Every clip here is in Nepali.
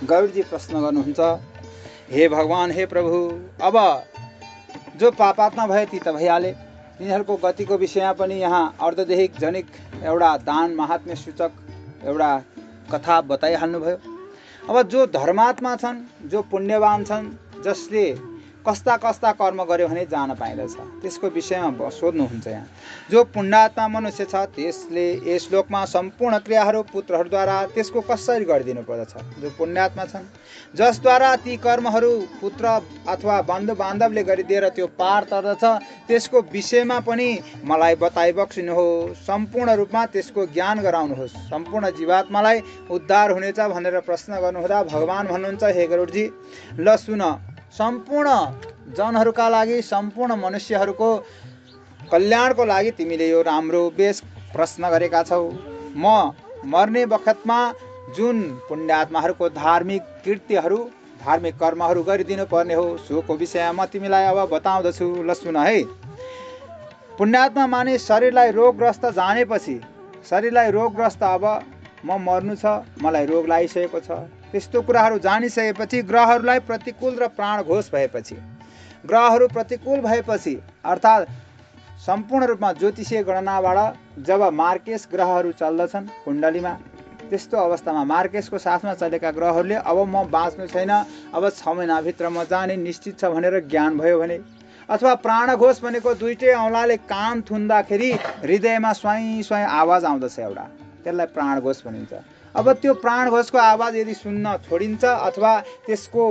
गरुडजी प्रश्न गर्नुहुन्छ, हे भगवान, हे प्रभु, अब जो पापात्मा भए ती त भइहाले, तिनीहरूको गतिको विषयमा पनि यहाँ अर्धदेहिक जनिक एउटा दान महात्म्य सूचक एउटा कथा बताइहाल्नुभयो। अब जो धर्मात्मा छन्, जो पुण्यवान छन्, जसले कस्ता कस्ता कर्म गर्यो भने जान पाइँदछ, त्यसको विषयमा सोध्नुहुन्छ यहाँ। जो पुण्यात्मा मनुष्य छ त्यसले यस लोकमा सम्पूर्ण क्रियाहरू पुत्रहरूद्वारा त्यसको कसरी गरिदिनु पर्दछ। जो पुण्यात्मा छन्, जसद्वारा ती कर्महरू पुत्र अथवा बन्धु बान्धवले गरिदिएर त्यो पार तर्दछ, त्यसको विषयमा पनि मलाई बताइ बक्सिनुहोस्, सम्पूर्ण रूपमा त्यसको ज्ञान गराउनुहोस्, सम्पूर्ण जीवात्मालाई उद्धार हुनेछ भनेर प्रश्न गर्नुहुँदा भगवान भन्नुहुन्छ, हे गरुडजी, ल सुन, सम्पूर्ण जनहरूका लागि, सम्पूर्ण मनुष्यहरूको कल्याणको लागि तिमीले यो राम्रो बेस प्रश्न गरेका छौ। म मर्ने बखतमा जुन पुण्यात्माहरूको धार्मिक कृत्यहरू, धार्मिक कर्महरू गरिदिनु पर्ने हो, सोको विषयमा म तिमीलाई अब बताउँदछु। ल सुन है। पुण्यात्मा माने शरीरलाई रोगग्रस्त जानेपछि, शरीरलाई रोगग्रस्त अब म मर्नु छ, मलाई रोग लागिसकेको छ, त्यस्तो कुराहरू जानिसकेपछि, ग्रहहरूलाई प्रतिकूल र प्राणघोष भएपछि, ग्रहहरू प्रतिकूल भएपछि अर्थात् सम्पूर्ण रूपमा ज्योतिषीय गणनाबाट जब मार्केश ग्रहहरू चल्दछन् कुण्डलीमा, त्यस्तो अवस्थामा मार्केशको साथमा चलेका ग्रहहरूले अब म बाँच्नु छैन, अब 6 महिनाभित्र म जाने निश्चित छ भनेर ज्ञान भयो भने, अथवा प्राणघोष भनेको दुईटै औँलाले कान थुन्दाखेरि हृदयमा स्वाई स्वाई आवाज आउँदछ एउटा, त्यसलाई प्राणघोष भनिन्छ। अब त्यो प्राणघोषको आवाज यदि सुन्न छोडिन्छ अथवा त्यसको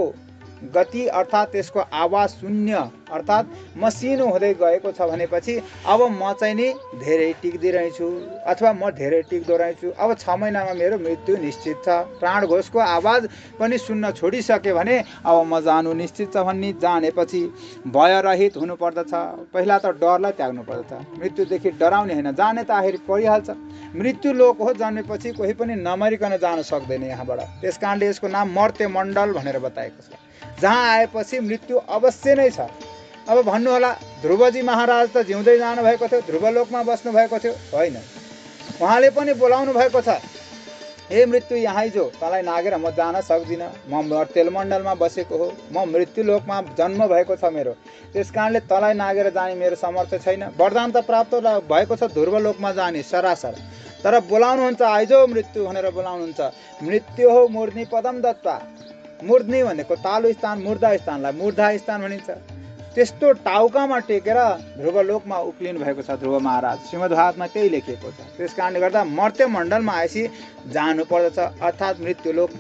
गति अर्थात् त्यसको आवाज शून्य अर्थात् मसिनो हुँदै गएको छ भनेपछि अब म चाहिँ नि धेरै टिक्दै रहेछु अथवा म धेरै टिक्दो रहेछु, अब 6 महिनामा मेरो मृत्यु निश्चित छ, प्राणघोषको आवाज पनि सुन्न छोडिसके भने अब म जानु निश्चित छ भन्ने जानेपछि भयरहित हुनुपर्दछ। पहिला त डरलाई त्याग्नु पर्दछ, मृत्युदेखि डराउने होइन, जाने त आखिर परिहाल्छ। मृत्यु लोक हो, जन्मेपछि कोही पनि नमरिकन जान सक्दैन यहाँबाट, त्यस कारणले यसको नाम मर्त्य मण्डल भनेर बताएको छ, जहाँ आएपछि मृत्यु अवश्य नै छ। अब भन्नु होला, ध्रुवजी महाराज त जिउँदै जानु भएको थियो, ध्रुवलोकमा बस्नु भएको थियो, होइन, उहाँले पनि बोलाउनु भएको छ, हे मृत्यु यहाँ जो, तँलाई नागेर म जान सक्दिनँ, म मर्त्य मण्डलमा बसेको हो, म मृत्यु लोकमा जन्म भएको छ मेरो, त्यस कारणले तँलाई नागेर जाने मेरो सामर्थ्य छैन। वरदान त प्राप्त भएको छ ध्रुवलोकमा जाने सरासर, तर बोलाउनुहुन्छ आइजो मृत्यु भनेर बोलाउनुहुन्छ। मृत्यु हो मूर्ध्नि पदम दत्ता, मूर्ध्नि भनेको तालु स्थान, मुर्दा स्थानलाई मूर्धा स्थान भनिन्छ, त्यस्तो टाउकामा टेकेर ध्रुवलोकमा उक्लिनु भएको छ ध्रुव महाराज, श्रीमद्भागवतमा त्यही लेखिएको छ। त्यस कारणले गर्दा मर्त्य मण्डलमा आएपछि जानु पर्दछ, अर्थात् मृत्युलोक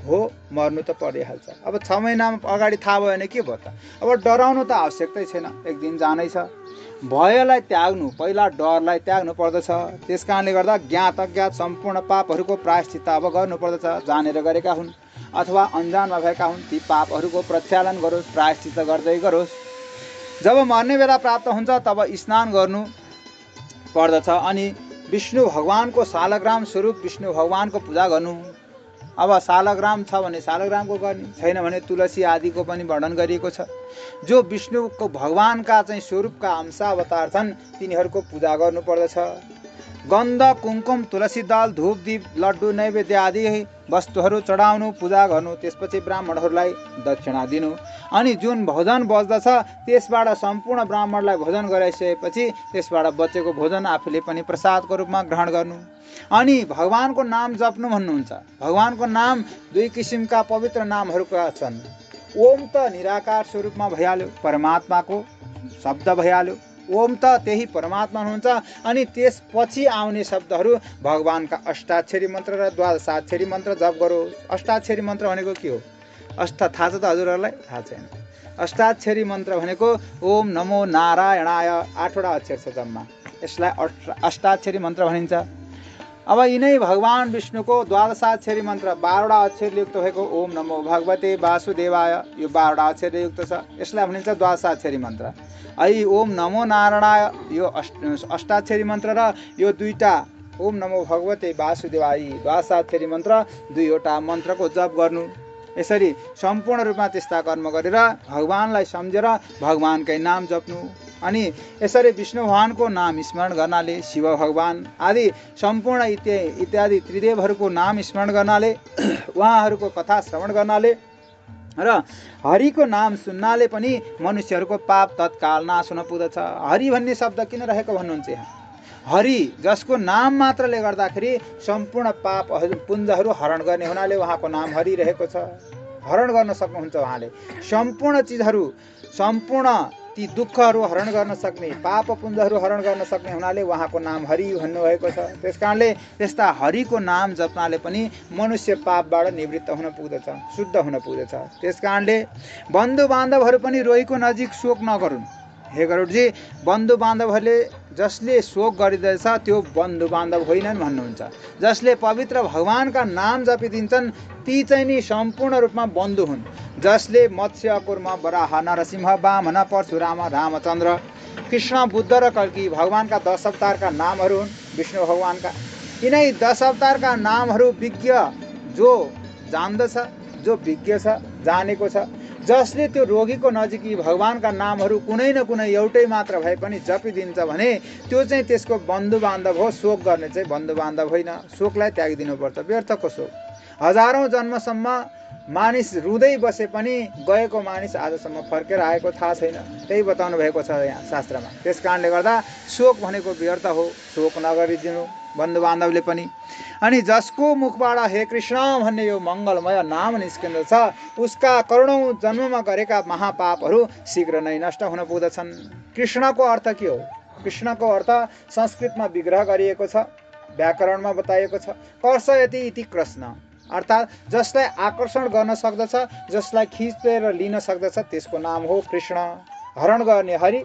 हो, मर्नु त परिहाल्छ। अब 6 महिना अगाडि थाहा भयो भने के भयो त, अब डराउनु त आवश्यकतै छैन, एक दिन जानै छ। भयलाई त्याग्नु, पहिला डरलाई त्याग्नु पर्दछ। त्यस कारणले गर्दा ज्ञात अज्ञात सम्पूर्ण पापहरूको प्रायश्चित्त अब गर्नु पर्दछ, जानेर गरेका हुन् अथवा अन्जानमा भएका हुन्, ती पापहरूको प्रक्षालन गरोस्, प्रायश्चित्त गर्दै गरोस्। जब मर्ने बेला प्राप्त हुन्छ तब स्नान गर्नु पर्दछ अनि विष्णु भगवानको शालग्राम स्वरूप विष्णु भगवानको पूजा गर्नु। अब शालग्राम छ भने शालग्रामको गर्ने, छैन भने तुलसी आदिको पनि वर्णन गरिएको छ। जो विष्णुको भगवानका चाहिँ स्वरूपका अंशावतार छन् तिनीहरूको पूजा गर्नु पर्दछ। गन्ध कुङ्कुम तुलसी दल धूप दीप लड्डु नैवेद्य आदि वस्तुहरू चढाउनु, पूजा गर्नु, त्यसपछि ब्राह्मणहरूलाई दक्षिणा दिनु, अनि जुन भोजन बच्दछ त्यसबाट सम्पूर्ण ब्राह्मणलाई भोजन गराइसकेपछि त्यसबाट बचेको भोजन आफूले पनि प्रसादको रूपमा ग्रहण गर्नु। अनि भगवानको नाम जप्नु भन्नुहुन्छ। भगवानको नाम 2 किसिमका पवित्र नामहरूका छन्। ओम त निराकार स्वरूपमा भइहाल्यो, परमात्माको शब्द भइहाल्यो, ओम त त्यही परमात्मा हुनुहुन्छ। अनि त्यसपछि आउने शब्दहरू भगवानका अष्टाक्षरी मन्त्र र द्वादशाक्षरी मन्त्र जप गरोस्। अष्टाक्षरी मन्त्र भनेको के हो? थाहा छ त हजुरहरूलाई? थाहा छैन। अष्टाक्षरी मन्त्र भनेको ओम नमो नारायणाय, 8वटा अक्षर छ जम्मा, यसलाई अष्टाक्षरी मन्त्र भनिन्छ। अब यिनै भगवान विष्णुको द्वादशाक्षरी मन्त्र 12वटा अक्षरले युक्त भएको ओम नमो भगवते वासुदेवाय, यो 12वटा अक्षरले युक्त छ, यसलाई भनिन्छ द्वादशाक्षरी मन्त्र। ऐ ओम नमो नारायणाय यो अष्टाक्षरी मन्त्र र यो 2टा ओम नमो भगवते वासुदेवाय द्वादशाक्षरी मन्त्र 2वटा मन्त्रको जप गर्नु। यसरी सम्पूर्ण रूपमा त्यस्ता कर्म गरेर भगवानलाई सम्झेर भगवानकै नाम जप्नु। अनि यसरी विष्णु भगवानको नाम स्मरण गर्नाले, शिव भगवान आदि सम्पूर्ण इत्यादि त्रिदेवहरूको नाम स्मरण गर्नाले, उहाँहरूको कथा श्रवण गर्नाले र हरिको नाम सुन्नाले पनि मनुष्यहरूको पाप तत्काल नाश हुन पुग्दछ। हरि भन्ने शब्द किन रहेको भन्नुहुन्छ यहाँ? हरि जसको नाम मात्रले गर्दाखेरि सम्पूर्ण पाप पुञ्जहरू हरण गर्ने हुनाले उहाँको नाम हरि रहेको छ। हरण गर्न सक्नुहुन्छ उहाँले सम्पूर्ण चिजहरू, सम्पूर्ण ती दुःखहरू हरण गर्न सक्ने, पाप पुञ्जहरू हरण गर्न सक्ने हुनाले उहाँको नाम हरि भन्नुभएको छ। त्यस कारणले त्यस्ता हरिको नाम जप्नाले पनि मनुष्य पापबाट निवृत्त हुन पुग्दछ, शुद्ध हुन पुग्दछ। त्यस कारणले बन्धु बान्धवहरू पनि रोहीको नजिक शोक नगरून्। हे गरुडजी, बन्धु बान्धवहरूले जसले शोक गरिँदैछ त्यो बन्धु बान्धव होइनन् भन्नुहुन्छ। जसले पवित्र भगवानका नाम जपिदिन्छन् ती चाहिँ नि सम्पूर्ण रूपमा बन्धु हुन्। जसले मत्स्य, कुर्म, वराह, नरसिंह, वामन, परशुराम, रामचन्द्र, कृष्ण, बुद्ध र कल्की भगवानका 10 अवतारका नामहरू हुन्। विष्णु भगवानका यिनै 10 अवतारका नामहरू विज्ञ जो जान्दछ, जो विज्ञ छ, जानेको छ, जसले त्यो रोगीको नजिक भगवानका नामहरू कुनै न कुनै एउटै मात्र भए पनि जपिदिन्छ भने त्यो चाहिँ त्यसको बन्धु बान्धव हो। शोक गर्ने चाहिँ बन्धु बान्धव होइन। शोकलाई त्यागिदिनुपर्छ, व्यर्थको शोक। हजारौँ जन्मसम्म मानिस रुँदै बसे पनि गएको मानिस आजसम्म फर्केर आएको थाहा छैन। त्यही बताउनु भएको छ यहाँ शास्त्रमा। त्यस कारणले गर्दा शोक भनेको व्यर्थ हो। शोक नगरिदिनु बन्धु बान्धवले पनि। अनि जसको मुखबाट हे कृष्ण भन्ने यो मङ्गलमय नाम निस्किँदछ उसका करोडौँ जन्ममा गरेका महापापहरू शीघ्र नै नष्ट हुन पुग्दछन्। कृष्णको अर्थ के हो? कृष्णको अर्थ संस्कृतमा विग्रह गरिएको छ, व्याकरणमा बताइएको छ। कर्षयति इति कृष्ण, अर्थात् जसलाई आकर्षण गर्न सक्दछ, जसलाई खिचेर लिन सक्दछ त्यसको नाम हो कृष्ण। हरण गर्ने हरि,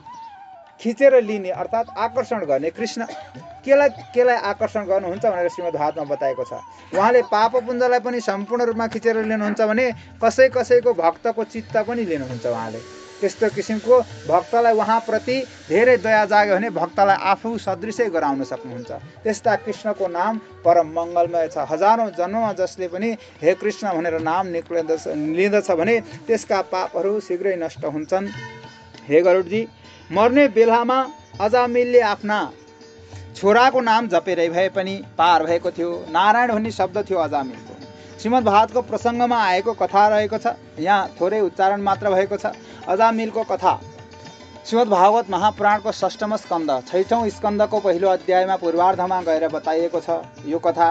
खिचेर लिने अर्थात् आकर्षण गर्ने कृष्ण। केलाई आकर्षण गर्नुहुन्छ भनेर श्रीमद् भागवतमा बताएको छ। उहाँले पापपुञ्जलाई पनि सम्पूर्ण रूपमा खिचेर लिनुहुन्छ भने कसैको भक्तको चित्त पनि लिनुहुन्छ उहाँले। त्यस्तो किसिमको भक्तलाई उहाँप्रति धेरै दया जाग्यो भने भक्तलाई आफू सदृशै गराउन सक्नुहुन्छ। त्यस्ता कृष्णको नाम परम मङ्गलमय छ। हजारौँ जन्ममा जसले पनि हे कृष्ण भनेर नाम लिँदछ भने त्यसका पापहरू शीघ्रै नष्ट हुन्छन्। हे गरुडजी, मर्ने बेलामा अजामिलले आफ्ना छोराको नाम जपेरै भए पनि पार भएको थियो। नारायण भन्ने शब्द थियो अजामिलको। श्रीमद् भागवतको प्रसङ्गमा आएको कथा रहेको छ, यहाँ थोरै उच्चारण मात्र भएको छ। अजामिलको कथा श्रीमद् भागवत महापुराणको 6औं स्कन्द 6औं स्कन्दको पहिलो अध्यायमा पूर्वार्धमा गएर बताइएको छ। यो कथा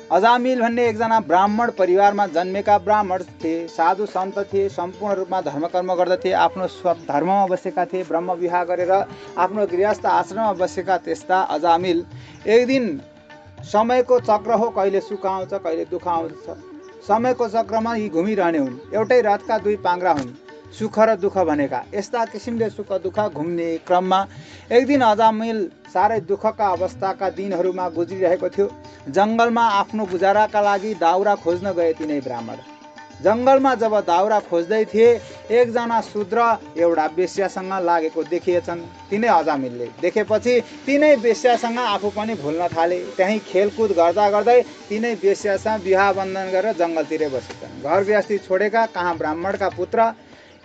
अजामिल भन्ने एकजना ब्राह्मण परिवारमा जन्मेका ब्राह्मण थिए, साधु सन्त थिए, सम्पूर्ण रूपमा धर्मकर्म गर्दथे, आफ्नो धर्ममा बसेका थिए, ब्रह्म विवाह गरेर आफ्नो गृहस्थ आश्रममा बसेका त्यस्ता अजामिल एक दिन समयको चक्र हो, कहिले सुख आउँछ कहिले दुःख आउँछ। समयको चक्रमा यी घुमिरहने हुन्। एउटै रथका 2 पाङ्ग्रा हुन्, सुख र दुःख भनेका। यस्ता किसिमले सुख दुःख घुम्ने क्रममा एक दिन अजामिल साह्रै दुःखका अवस्थाका दिनहरूमा गुज्रिरहेको थियो। जङ्गलमा आफ्नो गुजाराका लागि दाउरा खोज्न गए तिनै ब्राह्मण। जङ्गलमा जब दाउरा खोज्दै थिए एकजना शूद्र एउटा वेश्यासँग लागेको देखिएछन्। तिनै अजामिलले देखेपछि तिनै वेश्यासँग आफू पनि भुल्न थाले। त्यहीँ खेलकुद गर्दा गर्दै तिनै वेश्यासँग विवाह बन्धन गरेर जङ्गलतिरै बसेछन्। घर गृहस्थी छोडेका कहाँ ब्राह्मणका पुत्र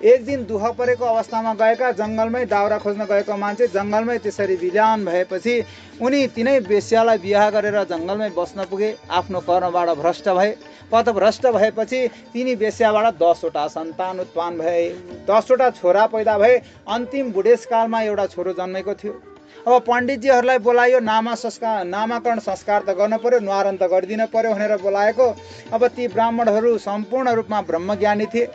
एक दिन दुःख परेको अवस्थामा गएका, जङ्गलमै दाउरा खोज्न गएको मान्छे जङ्गलमै त्यसरी विलीन भएपछि उनी तिनै वेश्यालाई विवाह गरेर जङ्गलमै बस्न पुगे। आफ्नो कर्मबाट भ्रष्ट भए। पथभ्रष्ट भएपछि तिनी वेश्याबाट 10 वटा सन्तान उत्पन्न भए, 10 वटा छोरा पैदा भए। अन्तिम बुढेसकालमा एउटा छोरो जन्मेको थियो। अब पण्डितजीहरूलाई बोलायो, नामाकरण संस्कार त गर्न पर्यो, न्वारन त गरिदिन पर्यो भनेर बोलाएको। अब ती ब्राह्मणहरू सम्पूर्ण रूपमा ब्रह्मज्ञानी थिए।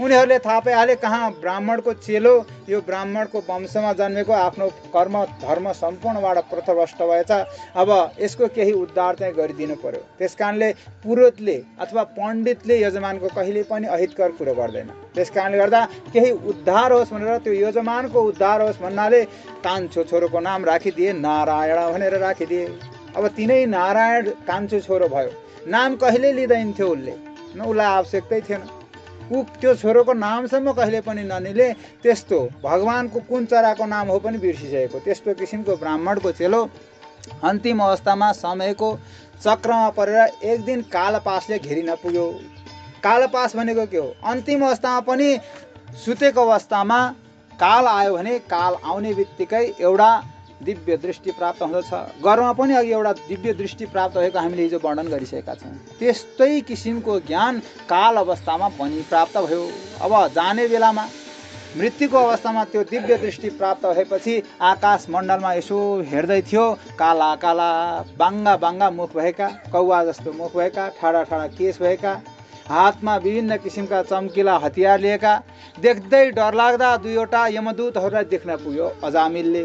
उनीहरूले थाहा पाइहाले कहाँ ब्राह्मणको चेलो यो ब्राह्मणको वंशमा जन्मेको, आफ्नो कर्म धर्म सम्पूर्णबाट पथभ्रष्ट भएछ। अब यसको केही उद्धार चाहिँ गरिदिनु पर्यो। त्यस कारणले पुरोहितले अथवा पण्डितले यजमानको कहिले पनि अहितकर कुरो गर्दैन। त्यस कारणले गर्दा केही उद्धार होस् भनेर त्यो यजमानको उद्धार होस् भन्नाले कान्छो छोरोको नाम राखिदिए, नारायण भनेर राखिदिए। अब तिनै नारायण कान्छो छोरो भयो। नाम कहिले लिँदैन थियो उसले, उसलाई आवश्यकतै थिएन। त्यो छोरोको नामसम्म कहिले पनि नलिने, त्यस्तो भगवानको कुन चराको नाम हो पनि बिर्सिसकेको त्यस्तो किसिमको ब्राह्मणको चेलो अन्तिम अवस्थामा समयको चक्रमा परेर एक दिन कालपासले घेरिन पुग्यो। कालपास भनेको के हो? अन्तिम अवस्थामा पनि सुतेको अवस्थामा काल आयो भने काल आउने बित्तिकै एउटा दिव्य दृष्टि प्राप्त हुँदछ। घरमा पनि अघि एउटा दिव्य दृष्टि प्राप्त भएको हामीले हिजो वर्णन गरिसकेका छौँ। त्यस्तै किसिमको ज्ञान काल अवस्थामा पनि प्राप्त भयो। अब जाने बेलामा मृत्युको अवस्थामा त्यो दिव्य दृष्टि प्राप्त भएपछि आकाश मण्डलमा यसो हेर्दै थियो, काला काला बाङ्गा बाङ्गा मुख भएका, कौवा जस्तो मुख भएका, ठाडा ठाडा केस भएका, हातमा विभिन्न किसिमका चम्किला हतियार लिएका, देख्दै डरलाग्दा दुईवटा यमदूतहरूलाई देख्न पुग्यो अजामिलले।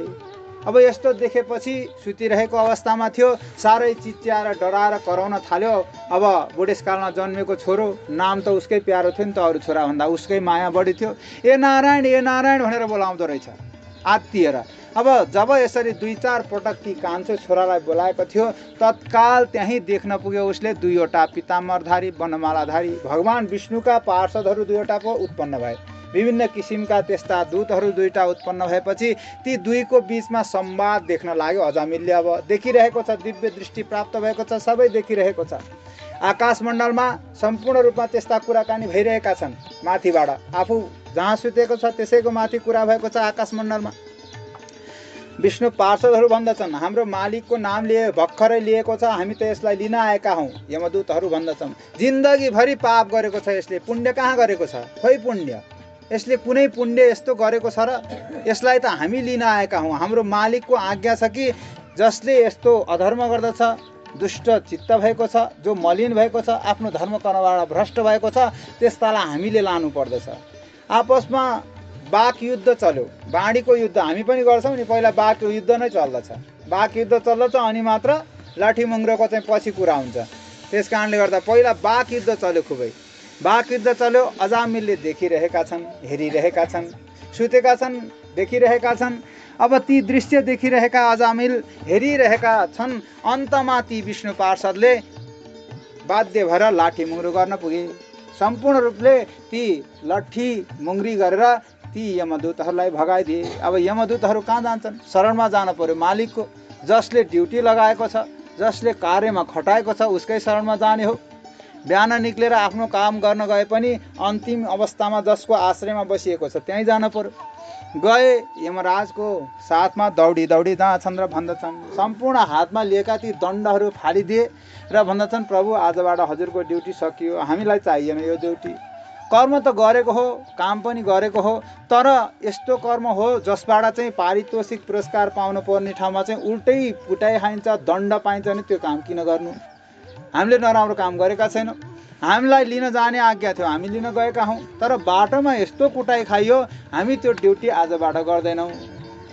अब यस्तो देखेपछि सुतिरहेको अवस्थामा थियो, साह्रै चिच्याएर डराएर कराउन थाल्यो। अब बुढेसकालमा जन्मेको छोरो, नाम त उसकै प्यारो थियो नि त, अरू छोराभन्दा उसकै माया बढी थियो। ए नारायण भनेर बोलाउँदो रहेछ आत्तिएर। अब जब यसरी 2-4 पटक ती कान्छो छोरालाई बोलाएको थियो, तत्काल त्यहीँ देख्न पुग्यो उसले दुईवटा पिताम्बरधारी वनमालाधारी भगवान् विष्णुका पार्षदहरू दुईवटा पो उत्पन्न भए। विभिन्न किसिमका त्यस्ता दूतहरू दुईटा उत्पन्न भएपछि ती दुईको बीचमा संवाद देख्न लाग्यो अजामिलले। अब देखिरहेको छ, दिव्य दृष्टि प्राप्त भएको छ, सबै देखिरहेको छ। आकाशमण्डलमा सम्पूर्ण रूपमा त्यस्ता कुराकानी भइरहेका छन्। माथिबाट आफू जहाँ सुतेको छ त्यसैको माथि कुरा भएको छ आकाशमण्डलमा। विष्णु पार्षदहरू भन्दछन्, हाम्रो मालिकको नाम लिए भर्खरै लिएको छ, हामी त यसलाई लिन आएका हौँ। यमदूतहरू भन्दछन्, जिन्दगीभरि पाप गरेको छ यसले, पुण्य कहाँ गरेको छ, खोइ पुण्य, यसले कुनै पुण्य यस्तो गरेको छ र यसलाई त हामी लिन आएका हौँ। हाम्रो मालिकको आज्ञा छ कि जसले यस्तो अधर्म गर्दछ, दुष्ट चित्त भएको छ, जो मलिन भएको छ, आफ्नो धर्म कर्मबाट भ्रष्ट भएको छ, त्यस्तालाई हामीले लानु पर्दछ। आपसमा बाक युद्ध चल्यो, बाँडीको युद्ध हामी पनि गर्छौँ नि, पहिला बाक युद्ध नै चल्दछ, बाक युद्ध चल्दछ अनि मात्र लाठी मुङ्ग्रोको चाहिँ पछि कुरा हुन्छ। त्यस कारणले गर्दा पहिला बाक युद्ध चल्यो, खुबै बाक युद्ध चल्यो। अजामिलले देखिरहेका छन्, हेरिरहेका छन्, सुतेका छन्, देखिरहेका छन्। अब ती दृश्य देखिरहेका अजामिल हेरिरहेका छन्। अन्तमा ती विष्णु पार्षदले बाध्य भएर लाठी मुङ्ग्रो गर्न पुगे। सम्पूर्ण रूपले ती लट्ठी मुङ्ग्री गरेर ती यमदूतहरूलाई भगाइदिए। अब यमदूतहरू कहाँ जान्छन्, शरणमा जान पर्यो मालिकको। जसले ड्युटी लगाएको छ, जसले कार्यमा खटाएको छ, उसकै शरणमा जाने हो। बिहान निक्लेर आफ्नो काम गर्न गए पनि अन्तिम अवस्थामा जसको आश्रयमा बसिएको छ त्यहीँ जान पर्यो। गए, यमराजको साथमा दौडी दौडी जाँछन् र भन्दछन्, सम्पूर्ण हातमा लिएका ती दण्डहरू फालिदिए र भन्दछन्, प्रभु आजबाट हजुरको ड्युटी सकियो, हामीलाई चाहिएन यो ड्युटी। कर्म त गरेको हो, काम पनि गरेको हो, तर यस्तो कर्म हो जसबाट चाहिँ पारितोषिक पुरस्कार पाउनु पर्ने ठाउँमा चाहिँ उल्टै कुटाइ खाइन्छ, दण्ड पाइन्छ भने त्यो काम किन गर्नु। हामीले नराम्रो काम गरेका छैनौँ, हामीलाई लिन जाने आज्ञा थियो, हामी लिन गएका हौँ, तर बाटोमा यस्तो कुटाइ खाइयो, हामी त्यो ड्युटी आजबाट गर्दैनौँ।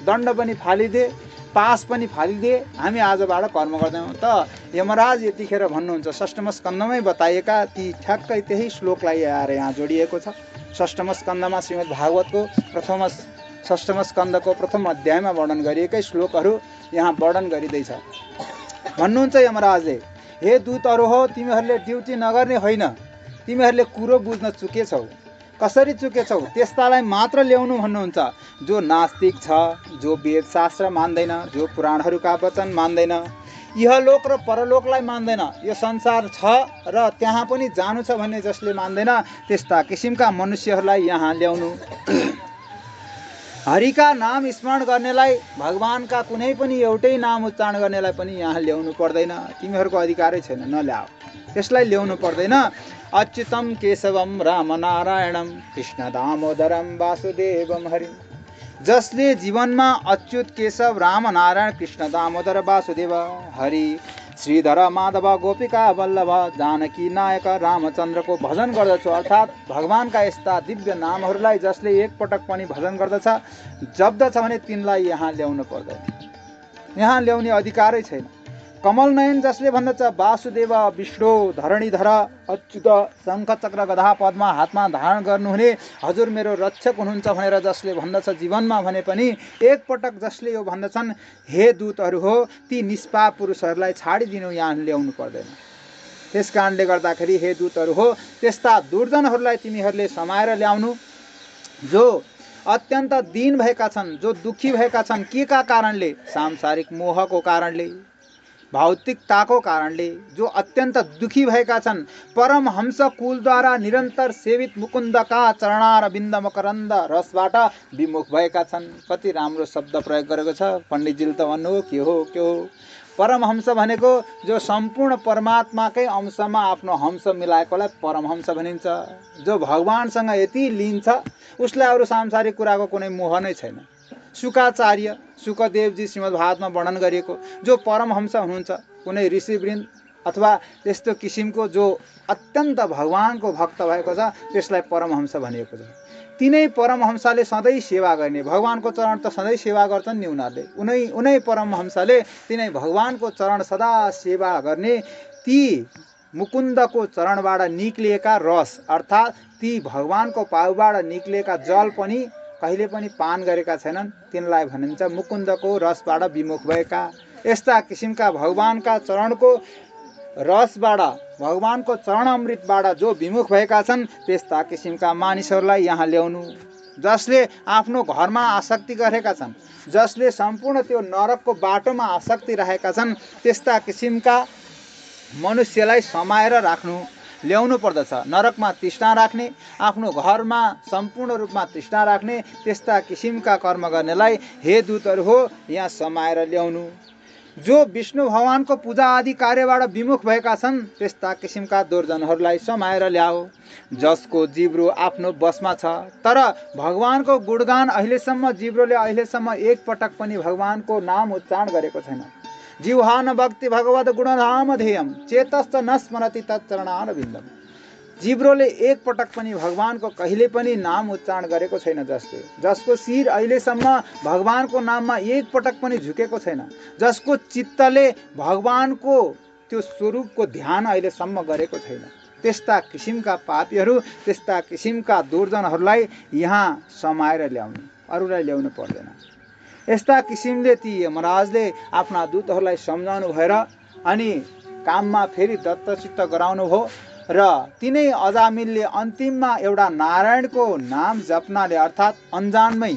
दण्ड पनि फालिदिए, पास पनि फालिदिए, हामी आजबाट कर्म गर्दैनौँ। त यमराज यतिखेर भन्नुहुन्छ, षष्ठम स्कन्धमै बताइएका ती ठ्याक्कै त्यही श्लोकलाई आएर यहाँ जोडिएको छ। षष्ठम स्कन्धमा श्रीमद् भागवतको षष्ठम स्कन्धको प्रथम अध्यायमा वर्णन गरिएकै श्लोकहरू यहाँ वर्णन गरिँदैछ। भन्नुहुन्छ यमराजले, हे दूतहरू हो, तिमीहरूले ड्युटी नगर्ने होइन, तिमीहरूले कुरो बुझ्न चुकेछौ। कसरी चुकेछौ, त्यस्तालाई मात्र ल्याउनु भन्नुहुन्छ। जो नास्तिक छ, जो वेद शास्त्र मान्दैन, जो पुराणहरूका वचन मान्दैन, इहलोक र परलोकलाई मान्दैन, यो संसार छ र त्यहाँ पनि जानु छ भन्ने जसले मान्दैन, त्यस्ता किसिमका मनुष्यहरूलाई यहाँ ल्याउनु। हरिका नाम स्मरण गर्नेलाई, भगवानका कुनै पनि एउटै नाम उच्चारण गर्नेलाई पनि यहाँ ल्याउनु पर्दैन। तिमीहरूको अधिकारै छैन, नल्याऊ, त्यसलाई ल्याउनु पर्दैन। अच्युतम केशवम राम नारायणम कृष्ण दामोदरम वासुदेवम हरि। जसले जीवनमा अच्युत केशव राम नारायण कृष्ण दामोदर वासुदेव हरि श्रीधर माधव गोपिका वल्लभ जानकी नायक रामचन्द्रको भजन गर्दछु, अर्थात् भगवानका यस्ता दिव्य नामहरूलाई जसले एकपटक पनि भजन गर्दछ, जप्दछ भने तिनलाई यहाँ ल्याउनु पर्दैन, यहाँ ल्याउने अधिकारै छैन। कमल नयन जसले भन्दछ, वासुदेव विष्णु धरणीधर अच्युत शङ्ख चक्र गधा पद्मा हातमा धारण गर्नुहुने हजुर मेरो रक्षक हुनुहुन्छ भनेर जसले भन्दछ जीवनमा भने पनि एकपटक जसले यो भन्दछन्, हे दूतहरू हो, ती निष्पाप पुरुषहरूलाई छाडिदिनु, यहाँ ल्याउनु पर्दैन। त्यस कारणले गर्दाखेरि हे दूतहरू हो, त्यस्ता दुर्जनहरूलाई तिमीहरूले समाएर ल्याउनु, जो अत्यन्त दीन भएका छन्, जो दुखी भएका छन्। के का कारणले, सांसारिक मोहको कारणले, भौतिकताको कारणले जो अत्यन्त दुखी भएका छन्, परमहंस कुलद्वारा निरन्तर सेवित मुकुन्दका चरणारविन्द मकरन्द रसबाट विमुख भएका छन्। कति राम्रो शब्द प्रयोग गरेको छ पण्डितजीले त भन्नुभयो के हो। परमहंस भनेको जो सम्पूर्ण परमात्माकै अंशमा आफ्नो हंस मिलाएकोलाई परमहंस भनिन्छ। जो भगवानसँग यति लिन्छ उसलाई अरू सांसारिक कुराको कुनै मोह नै छैन। शुकाचार्य शुकदेवजी श्रीमद्भागवतमा वर्णन गरिएको जो परमहंस हुनुहुन्छ, कुनै ऋषिवृन्द अथवा त्यस्तो किसिमको जो अत्यन्त भगवानको भक्त भएको छ त्यसलाई परमहंस भनिएको छ। तिनै परमहंसले सधैँ सेवा गर्ने, भगवानको चरण त सधैँ सेवा गर्छन् नि उनीहरूले, उनै परमहंसले तिनै भगवानको चरण सदा सेवा गर्ने, ती मुकुन्दको चरणबाट निक्लिएका रस अर्थात् ती भगवानको पाउबाट निक्लिएका जल पनि कहिले पनि पान गरेका छैनन्, तिनलाई भनिन्छ मुकुन्दको रसबाट विमुख भएका। यस्ता किसिमका भगवानका चरणको रसबाट, भगवानको चरण अमृतबाट जो विमुख भएका छन् त्यस्ता किसिमका मानिसहरूलाई यहाँ ल्याउनु। जसले आफ्नो घरमा आसक्ति गरेका छन्, जसले सम्पूर्ण त्यो नरकको बाटोमा आसक्ति राखेका छन्, त्यस्ता किसिमका मनुष्यलाई समाएर राख्नु, ल्याउनु पर्दछ। नरकमा तृष्णा राख्ने, आफ्नो घरमा सम्पूर्ण रूपमा तृष्णा राख्ने त्यस्ता किसिमका कर्म गर्नेलाई हे दूतहरू हो यहाँ समाएर ल्याउनु। जो विष्णु भगवानको पूजा आदि कार्यबाट विमुख भएका छन् त्यस्ता किसिमका दुर्जनहरूलाई समाएर ल्याओ। जसको जिब्रो आफ्नो बसमा छ तर भगवानको गुणगान अहिलेसम्म जिब्रोले अहिलेसम्म एक पटक पनि भगवानको नाम उच्चारण गरेको छैन। जिह्वा न भक्ति भगवत गुणधाम ध्येयम चेतश्च न स्मरति तच्चरणारविन्दम। जिब्रोले एक पटक पनि भगवानको कहिले पनि नाम उच्चारण गरेको छैन। जसको शिर अहिलेसम्म भगवानको नाममा एक पटक पनि झुकेको छैन, जसको चित्तले भगवानको त्यो स्वरूपको ध्यान अहिलेसम्म गरेको छैन, त्यस्ता किसिमका पापीहरू, त्यस्ता किसिमका दुर्जनहरूलाई यहाँ समाएर ल्याउनु, अरूलाई ल्याउनु पर्दैन। यस्ता किसिमले ती यमराजले आफ्ना दूतहरूलाई सम्झाउनु भएर अनि काममा फेरि दत्तचित्त गराउनु भयो र तिनै अजामिलले अन्तिममा एउटा नारायणको नाम जप्नाले अर्थात् अन्जानमै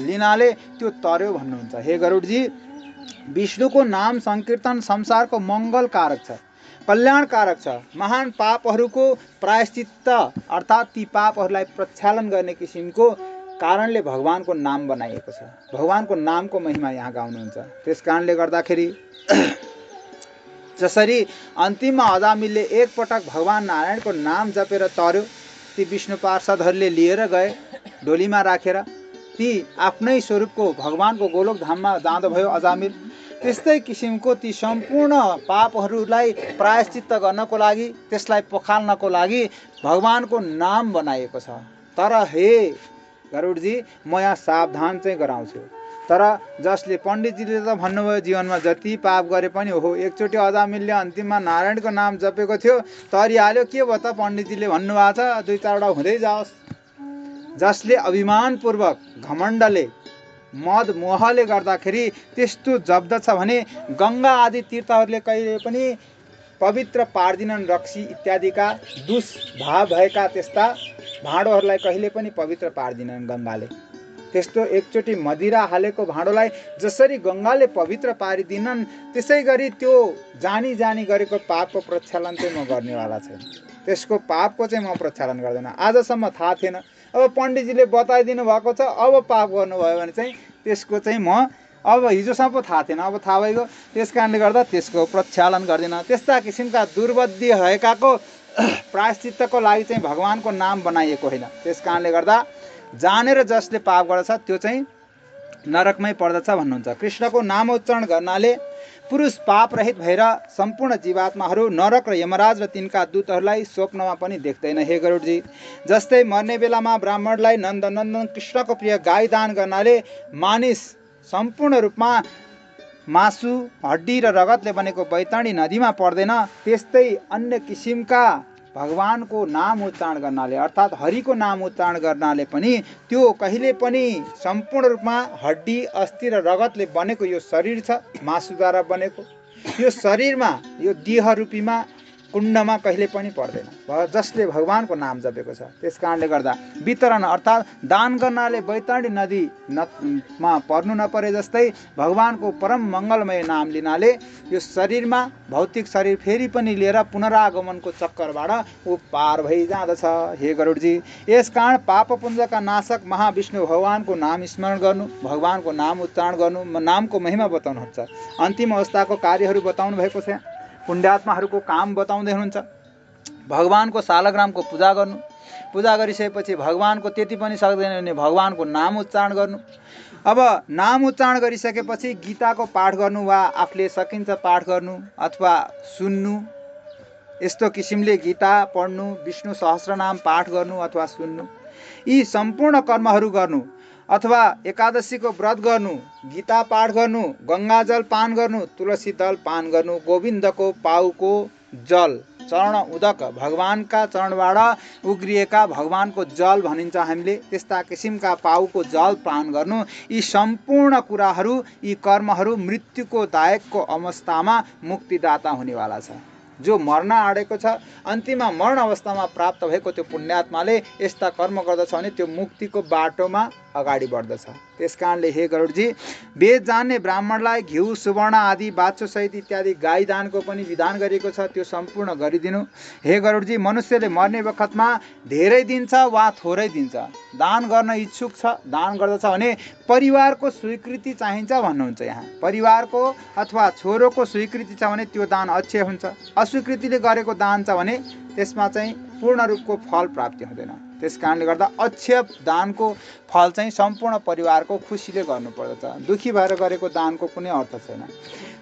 लिनाले त्यो तर्यो भन्नुहुन्छ। हे गरुडजी, विष्णुको नाम संकीर्तन संसारको मङ्गलकारक छ, कल्याणकारक छ। महान पापहरूको प्रायश्चित्त अर्थात् ती पापहरूलाई प्रक्षालन गर्ने किसिमको कारणले भगवानको नाम बनाइएको छ। भगवानको नामको महिमा यहाँ गाउनुहुन्छ। त्यस कारणले गर्दाखेरि जसरी अन्तिममा अजामिलले एक पटक भगवान नारायणको नाम जपेर तर्यो, ती विष्णु पार्षदहरूले लिएर गए डोलीमा राखेर, ती आफ्नै स्वरूपको भगवानको गोलोक धाममा जाँदो भयो अजामिल। त्यस्तै किसिमको ती सम्पूर्ण पापहरूलाई प्रायश्चित्त गर्नको लागि, त्यसलाई पखाल्नको लागि भगवानको नाम बनाइएको छ। तर हे गरुडजी, म यहाँ सावधान चाहिँ गराउँछु। तर जसले पण्डितजीले त भन्नुभयो जीवनमा जति पाप गरे पनि हो, एकचोटि अजामिलले अन्तिममा नारायणको नाम जपेको थियो तरिहाल्यो, के भयो त पण्डितजीले भन्नुभएको छ, दुई चारवटा हुँदै जाओस्। जसले अभिमानपूर्वक घमण्डले मद मोहले गर्दाखेरि त्यस्तो जप्दछ भने गङ्गा आदि तीर्थहरूले कहिले पनि पवित्र पार्दिनन्। रक्सी इत्यादिका दुष्भाव भएका त्यस्ता भाँडोहरूलाई कहिले पनि पवित्र पार्दिनन् गङ्गाले। त्यस्तो एकचोटि मदिरा हालेको भाँडोलाई जसरी गङ्गाले पवित्र पारिदिनन्, त्यसै गरी त्यो जानी जानी गरेको पापको प्रक्षालन चाहिँ म गर्नेवाला छैन। त्यसको पापको चाहिँ म प्रक्षालन गर्दैन। आजसम्म थाहा थिएन, अब पण्डितजीले बताइदिनु भएको छ, अब पाप गर्नुभयो भने चाहिँ त्यसको चाहिँ म अब हिजोसम्म थाहा थिएन, अब थाहा भइगयो, त्यस कारणले गर्दा त्यसको प्रक्षालन गर्दिनँ। त्यस्ता किसिमका दुर्बुद्धि भएकाको प्रायश्चित्तको लागि चाहिँ भगवानको नाम बनाइएको होइन। त्यस कारणले गर्दा जानेर जसले पाप गर्दछ त्यो चाहिँ नरकमै पर्दछ भन्नुहुन्छ। कृष्णको नाम उच्चारण गर्नाले पुरुष पाप रहित भएर सम्पूर्ण जीवात्माहरू नरक र यमराज र तिनका दूतहरूलाई स्वप्नमा पनि देख्दैन। हे गरुडजी, जस्तै मर्ने बेलामा ब्राह्मणलाई नन्दनन्दन कृष्णको प्रिय गाई दान गर्नाले मानिस सम्पूर्ण रूपमा मासु हड्डी र रगतले बनेको बैतरणी नदीमा पर्दैन, त्यस्तै अन्य किसिमका भगवानको नाम उच्चारण गर्नाले अर्थात् हरिको नाम उच्चारण गर्नाले पनि त्यो कहिले पनि सम्पूर्ण रूपमा हड्डी अस्थि र रगतले बनेको यो शरीर छ, मासुद्वारा बनेको यो शरीरमा, यो देह रूपीमा कुण्डमा कहिले पनि पर्दैन जसले भगवानको नाम जपेको छ। त्यस कारणले गर्दा वितरण अर्थात् दान गर्नाले बैतरणी नदीमा पर्नु नपरे जस्तै भगवानको परम मङ्गलमय नाम लिनाले यो शरीरमा भौतिक शरीर फेरि पनि लिएर पुनरागमनको चक्करबाट ऊ पार भइजाँदछ। हे गरुडजी, यस कारण पापपुञ्जका नाशक महाविष्णु भगवानको नाम स्मरण गर्नु, भगवानको नाम उच्चारण गर्नु, नामको महिमा बताउनुहुन्छ। अन्तिम अवस्थाको कार्यहरू बताउनु भएको छ। पुण्यात्माहरूको काम बताउँदै हुनुहुन्छ। भगवानको सालग्रामको पूजा गर्नु, पूजा गरिसकेपछि भगवानको त्यति पनि सक्दैन भने भगवानको नाम उच्चारण गर्नु। अब नाम उच्चारण गरिसकेपछि गीताको पाठ गर्नु वा आफूले सकिन्छ पाठ गर्नु अथवा सुन्नु। यस्तो किसिमले गीता पढ्नु, विष्णु सहस्रनाम पाठ गर्नु अथवा सुन्नु। यी सम्पूर्ण कर्महरू गर्नु अथवा एकादशीको व्रत गर्नु, गीता पाठ गर्नु, गङ्गाजल पान गर्नु, तुलसी दल पान गर्नु, गोविन्दको पाउको जल चरण उदक भगवानका चरणबाट उग्रिएका भगवानको जल भनिन्छ हामीले, त्यस्ता किसिमका पाउको जल पान गर्नु। यी सम्पूर्ण कुराहरू, यी कर्महरू मृत्युको दायकको अवस्थामा मुक्तिदाता हुनेवाला छ। जो मर्न आँटेको छ, अन्तिममा मरण अवस्थामा प्राप्त भएको त्यो पुण्यात्माले यस्ता कर्म गर्दछ भने त्यो मुक्तिको बाटोमा अगाडि बढ्दछ। त्यसकारणले हे गरुडजी, वेद जान्ने ब्राह्मणलाई घिउ, सुवर्ण आदि बाछो सहित इत्यादि गाई दानको पनि विधान गरिएको छ, त्यो सम्पूर्ण गरिदिनु। हे गरुडजी, मनुष्यले मर्ने बखतमा धेरै दिन्छ वा थोरै दिन्छ, दान गर्न इच्छुक छ, दान गर्दछ भने परिवारको स्वीकृति चाहिन्छ भन्नुहुन्छ। यहाँ परिवारको अथवा छोरोको स्वीकृति छ भने त्यो दान अक्षय हुन्छ। अस्वीकृतिले गरेको दान छ भने त्यसमा चाहिँ पूर्ण रूपको फल प्राप्ति हुँदैन। त्यस कारणले गर्दा अक्षय दानको फल चाहिँ सम्पूर्ण परिवारको खुसीले गर्नुपर्दछ। दुखी भएर गरेको दानको कुनै अर्थ छैन।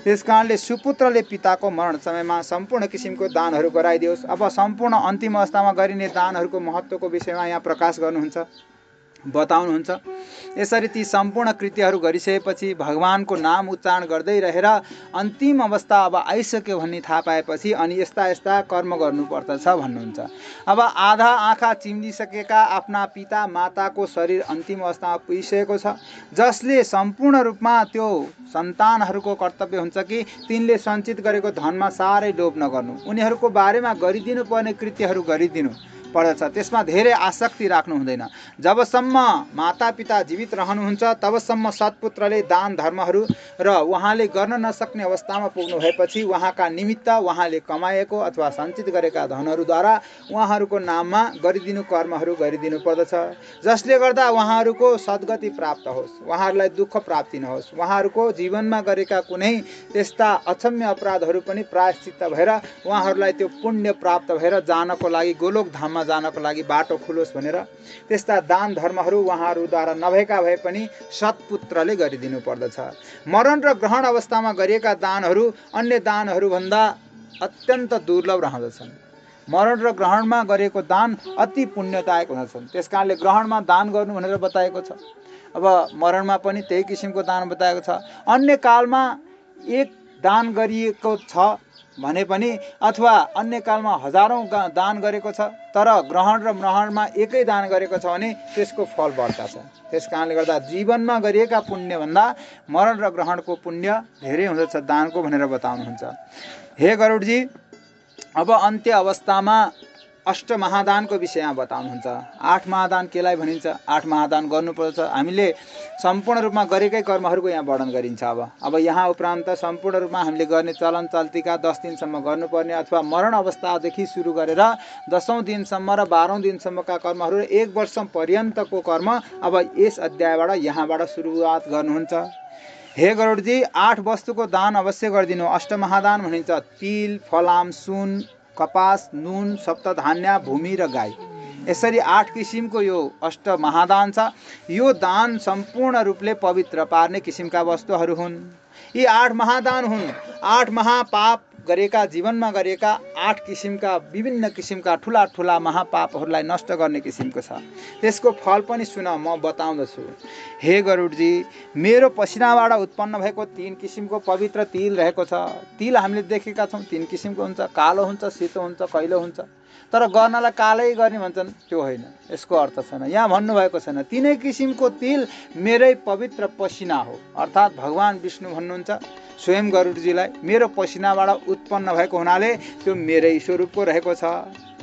त्यस कारणले सुपुत्रले पिताको मरण समयमा सम्पूर्ण किसिमको दानहरू गराइदियोस्। अब सम्पूर्ण अन्तिम अवस्थामा गरिने दानहरूको महत्त्वको विषयमा यहाँ प्रकाश गर्नुहुन्छ, बताउनुहुन्छ। यसरी ती सम्पूर्ण कृत्यहरू गरिसकेपछि भगवानको नाम उच्चारण गर्दै रहेर अन्तिम अवस्था अब आइसक्यो भन्ने थाहा पाएपछि अनि यस्ता यस्ता कर्म गर्नुपर्दछ भन्नुहुन्छ। अब आधा आँखा चिम्लिसकेका आफ्ना पिता माताको शरीर अन्तिम अवस्थामा पुगिसकेको छ, जसले सम्पूर्ण रूपमा त्यो सन्तानहरूको कर्तव्य हुन्छ कि तिनले सञ्चित गरेको धनमा साह्रै लोभ नगर्नु, उनीहरूको बारेमा गरिदिनु पर्ने कृत्यहरू गरिदिनु पर्दछ। त्यसमा धेरै आसक्ति राख्नु हुँदैन। जबसम्म मातापिता जीवित रहनुहुन्छ तबसम्म सत्पुत्रले दान धर्महरू र उहाँले गर्न नसक्ने अवस्थामा पुग्नु भएपछि उहाँका निमित्त उहाँले कमाएको अथवा सञ्चित गरेका धनहरूद्वारा उहाँहरूको नाममा गरिदिनु कर्महरू गरिदिनु पर्दछ, जसले गर्दा उहाँहरूको सद्गति प्राप्त होस्, उहाँहरूलाई दुःख प्राप्ति नहोस्, उहाँहरूको जीवनमा गरेका कुनै त्यस्ता अक्षम्य अपराधहरू पनि प्रायश्चित्त भएर उहाँहरूलाई त्यो पुण्य प्राप्त भएर जानको लागि गोलोक धाममा जानको लागि बाटो खुलोस् भनेर त्यस्ता दान धर्महरू उहाँहरूद्वारा नभएका भए पनि सत्पुत्रले गरिदिनु पर्दछ। मरण र ग्रहण अवस्थामा गरिएका दानहरू अन्य दानहरूभन्दा अत्यन्त दुर्लभ रहँदछन्। मरण र ग्रहणमा गरेको दान अति पुण्यदायक हुँदछन्। त्यसकारणले ग्रहणमा दान गर्नु भनेर बताएको छ। अब मरणमा पनि त्यही किसिमको दान बताएको छ। अन्य कालमा एक दान गरिएको छ भने पनि अथवा अन्य कालमा हजारौं दान गरेको छ, तर ग्रहण र मरणमा एकै दान गरेको छ भने त्यसको फल बढ्ता छ। त्यस कारणले गर्दा जीवनमा गरिएका पुण्यभन्दा मरण र ग्रहणको पुण्य धेरै हुँदछ दानको भनेर बताउनुहुन्छ। हे गरुडजी, अब अन्त्य अवस्थामा अष्टमहादानको विषयमा बताउनुहुन्छ। 8 महादान केलाई भनिन्छ, 8 महादान गर्नुपर्छ। हामीले सम्पूर्ण रूपमा गरेकै कर्महरूको यहाँ वर्णन गरिन्छ। अब यहाँ उपरान्त सम्पूर्ण रूपमा हामीले गर्ने चलन चल्तीका 10 दिनसम्म गर्नुपर्ने अथवा मरण अवस्थादेखि सुरु गरेर 10औं दिनसम्म र 12औं दिनसम्मका कर्महरू र 1 वर्ष पर्यन्तको कर्म अब यस अध्यायबाट यहाँबाट सुरुवात गर्नुहुन्छ। हे गरुडजी, 8 वस्तुको दान अवश्य गरिदिनु। अष्टमहादान भनिन्छ तिल, फलाम, सुन, कपास, नुन, सप्तधान्य, भूमि र गाई। यसरी 8 किसिमको यो अष्ट महादान छ। यो दान सम्पूर्ण रूपले पवित्र पार्ने किसिमका वस्तुहरू हुन्। यी 8 महादान हुन्। 8 महापाप गरेका जीवनमा गरेका 8 किसिमका विभिन्न किसिमका ठुला ठुला महापापहरूलाई नष्ट गर्ने किसिमको छ। त्यसको फल पनि सुन, म बताउँदछु। हे गरुडजी, मेरो पसिनाबाट उत्पन्न भएको 3 किसिमको पवित्र तिल रहेको छ। तिल हामीले देखेका छौँ 3 किसिमको हुन्छ, कालो हुन्छ, सेतो हुन्छ, कैलो हुन्छ। तर गर्नलाई कालै गर्ने भन्छन्, त्यो होइन, यसको अर्थ छैन। यहाँ भन्नुभएको छैन तिनै किसिमको तिल मेरै पवित्र पसिना हो, अर्थात् भगवान् विष्णु भन्नुहुन्छ स्वयं गरुडजीलाई मेरो पसिनाबाट उत्पन्न भएको हुनाले त्यो मेरै स्वरूपको रहेको छ।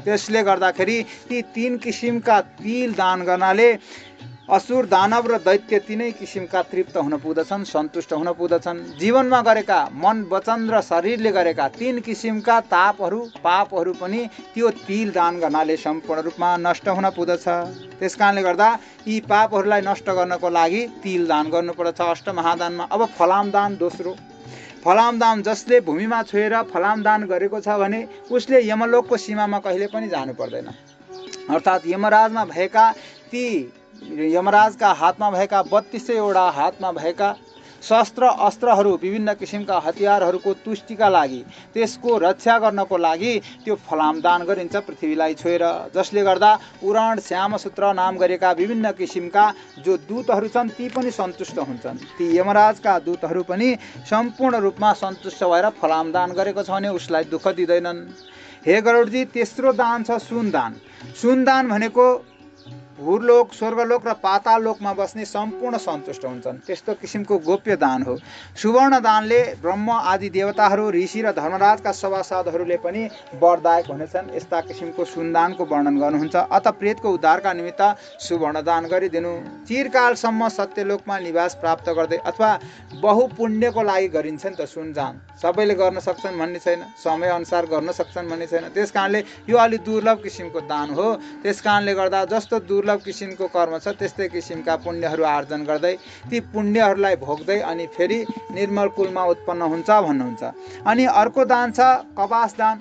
त्यसले गर्दाखेरि ती 3 किसिमका तिल दान गर्नाले असुर, दानव र दैत्य तिनै किसिमका तृप्त हुन पुग्दछन्, सन्तुष्ट हुन पुग्दछन्। जीवनमा गरेका मन, वचन र शरीरले गरेका 3 किसिमका पापहरू पनि त्यो तिल दान गर्नाले सम्पूर्ण रूपमा नष्ट हुन पुग्दछ। त्यस कारणले गर्दा यी पापहरूलाई नष्ट गर्नको लागि तिल दान गर्नुपर्दछ अष्टमहादानमा। अब फलाम दान दोस्रो। फलाम दान जसले भूमिमा छोएर फलाम दान गरेको छ भने उसले यमलोकको सीमामा कहिले पनि जानु पर्दैन, अर्थात् यमराजमा भएका ती यमराजका हातमा भएका 32वटा हातमा भएका शस्त्र अस्त्रहरू, विभिन्न किसिमका हतियारहरूको तुष्टिका लागि, त्यसको रक्षा गर्नको लागि त्यो फलाम दान गरिन्छ पृथ्वीलाई छोएर। जसले गर्दा उरण, श्यामसूत्र नाम गरेका विभिन्न किसिमका जो दूतहरू छन् ती पनि सन्तुष्ट हुन्छन्। ती यमराजका दूतहरू पनि सम्पूर्ण रूपमा सन्तुष्ट भएर फलाम दान गरेको छ भने उसलाई दुःख दिँदैनन्। हे गरुडजी, तेस्रो दान छ सुनदान। सुनदान भनेको भूलोक, स्वर्गलोक र पाताल लोकमा बस्ने सम्पूर्ण सन्तुष्ट हुन्छन्, त्यस्तो किसिमको गोप्य दान हो। सुवर्ण दानले ब्रह्म आदि देवताहरू, ऋषि र धर्मराजका सभासदहरूले पनि वरदायक हुनेछन्। यस्ता किसिमको सुनदानको वर्णन गर्नुहुन्छ। अत प्रेतको उद्धारका निमित्त सुवर्ण दान गरिदिनु। चिरकालसम्म सत्यलोकमा निवास प्राप्त गर्दै अथवा बहुपुण्यको लागि गरिन्छ नि त सुनदान। सबैले गर्न सक्छन् भन्ने छैन, समय अनुसार गर्न सक्छन् भन्ने छैन। त्यस कारणले यो अलि दुर्लभ किसिमको दान हो। त्यस कारणले गर्दा जस्तो दुर्लभ किसिमको कर्म छ त्यस्तै किसिमका पुण्यहरू आर्जन गर्दै ती पुण्यहरूलाई भोग्दै अनि फेरि निर्मल कुलमा उत्पन्न हुन्छ भन्नुहुन्छ। अनि अर्को दान छ कवास दान।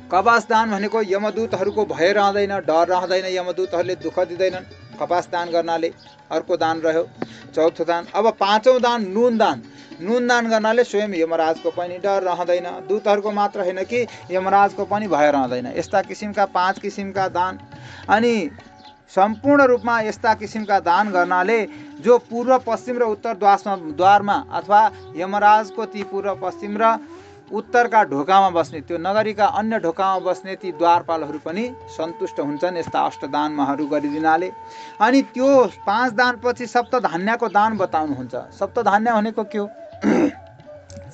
कवास दान भनेको यमदूतहरूको भय रहँदैन, डर रहँदैन, यमदूतहरूले दुःख दिँदैनन् कपास दान गर्नाले। अर्को दान रह्यो। चौथो दान। अब 5औं दान नुन दान। नुन दान गर्नाले स्वयं यमराजको पनि डर रहँदैन, दूतहरूको मात्र होइन कि यमराजको पनि भय रहँदैन। यस्ता किसिमका 5 किसिमका दान। अनि सम्पूर्ण रूपमा यस्ता किसिमका दान गर्नाले जो पूर्व, पश्चिम र उत्तर द्वारमा अथवा यमराजको ती पूर्व, पश्चिम र उत्तरका ढोकामा बस्ने, त्यो नगरीका अन्य ढोकामा बस्ने ती द्वारपालहरू पनि सन्तुष्ट हुन्छन् यस्ता अष्टदानहरू गरिदिनाले। अनि त्यो 5 दानपछि सप्तधान्यको दान बताउनुहुन्छ। सप्तधान्य भनेको के हो?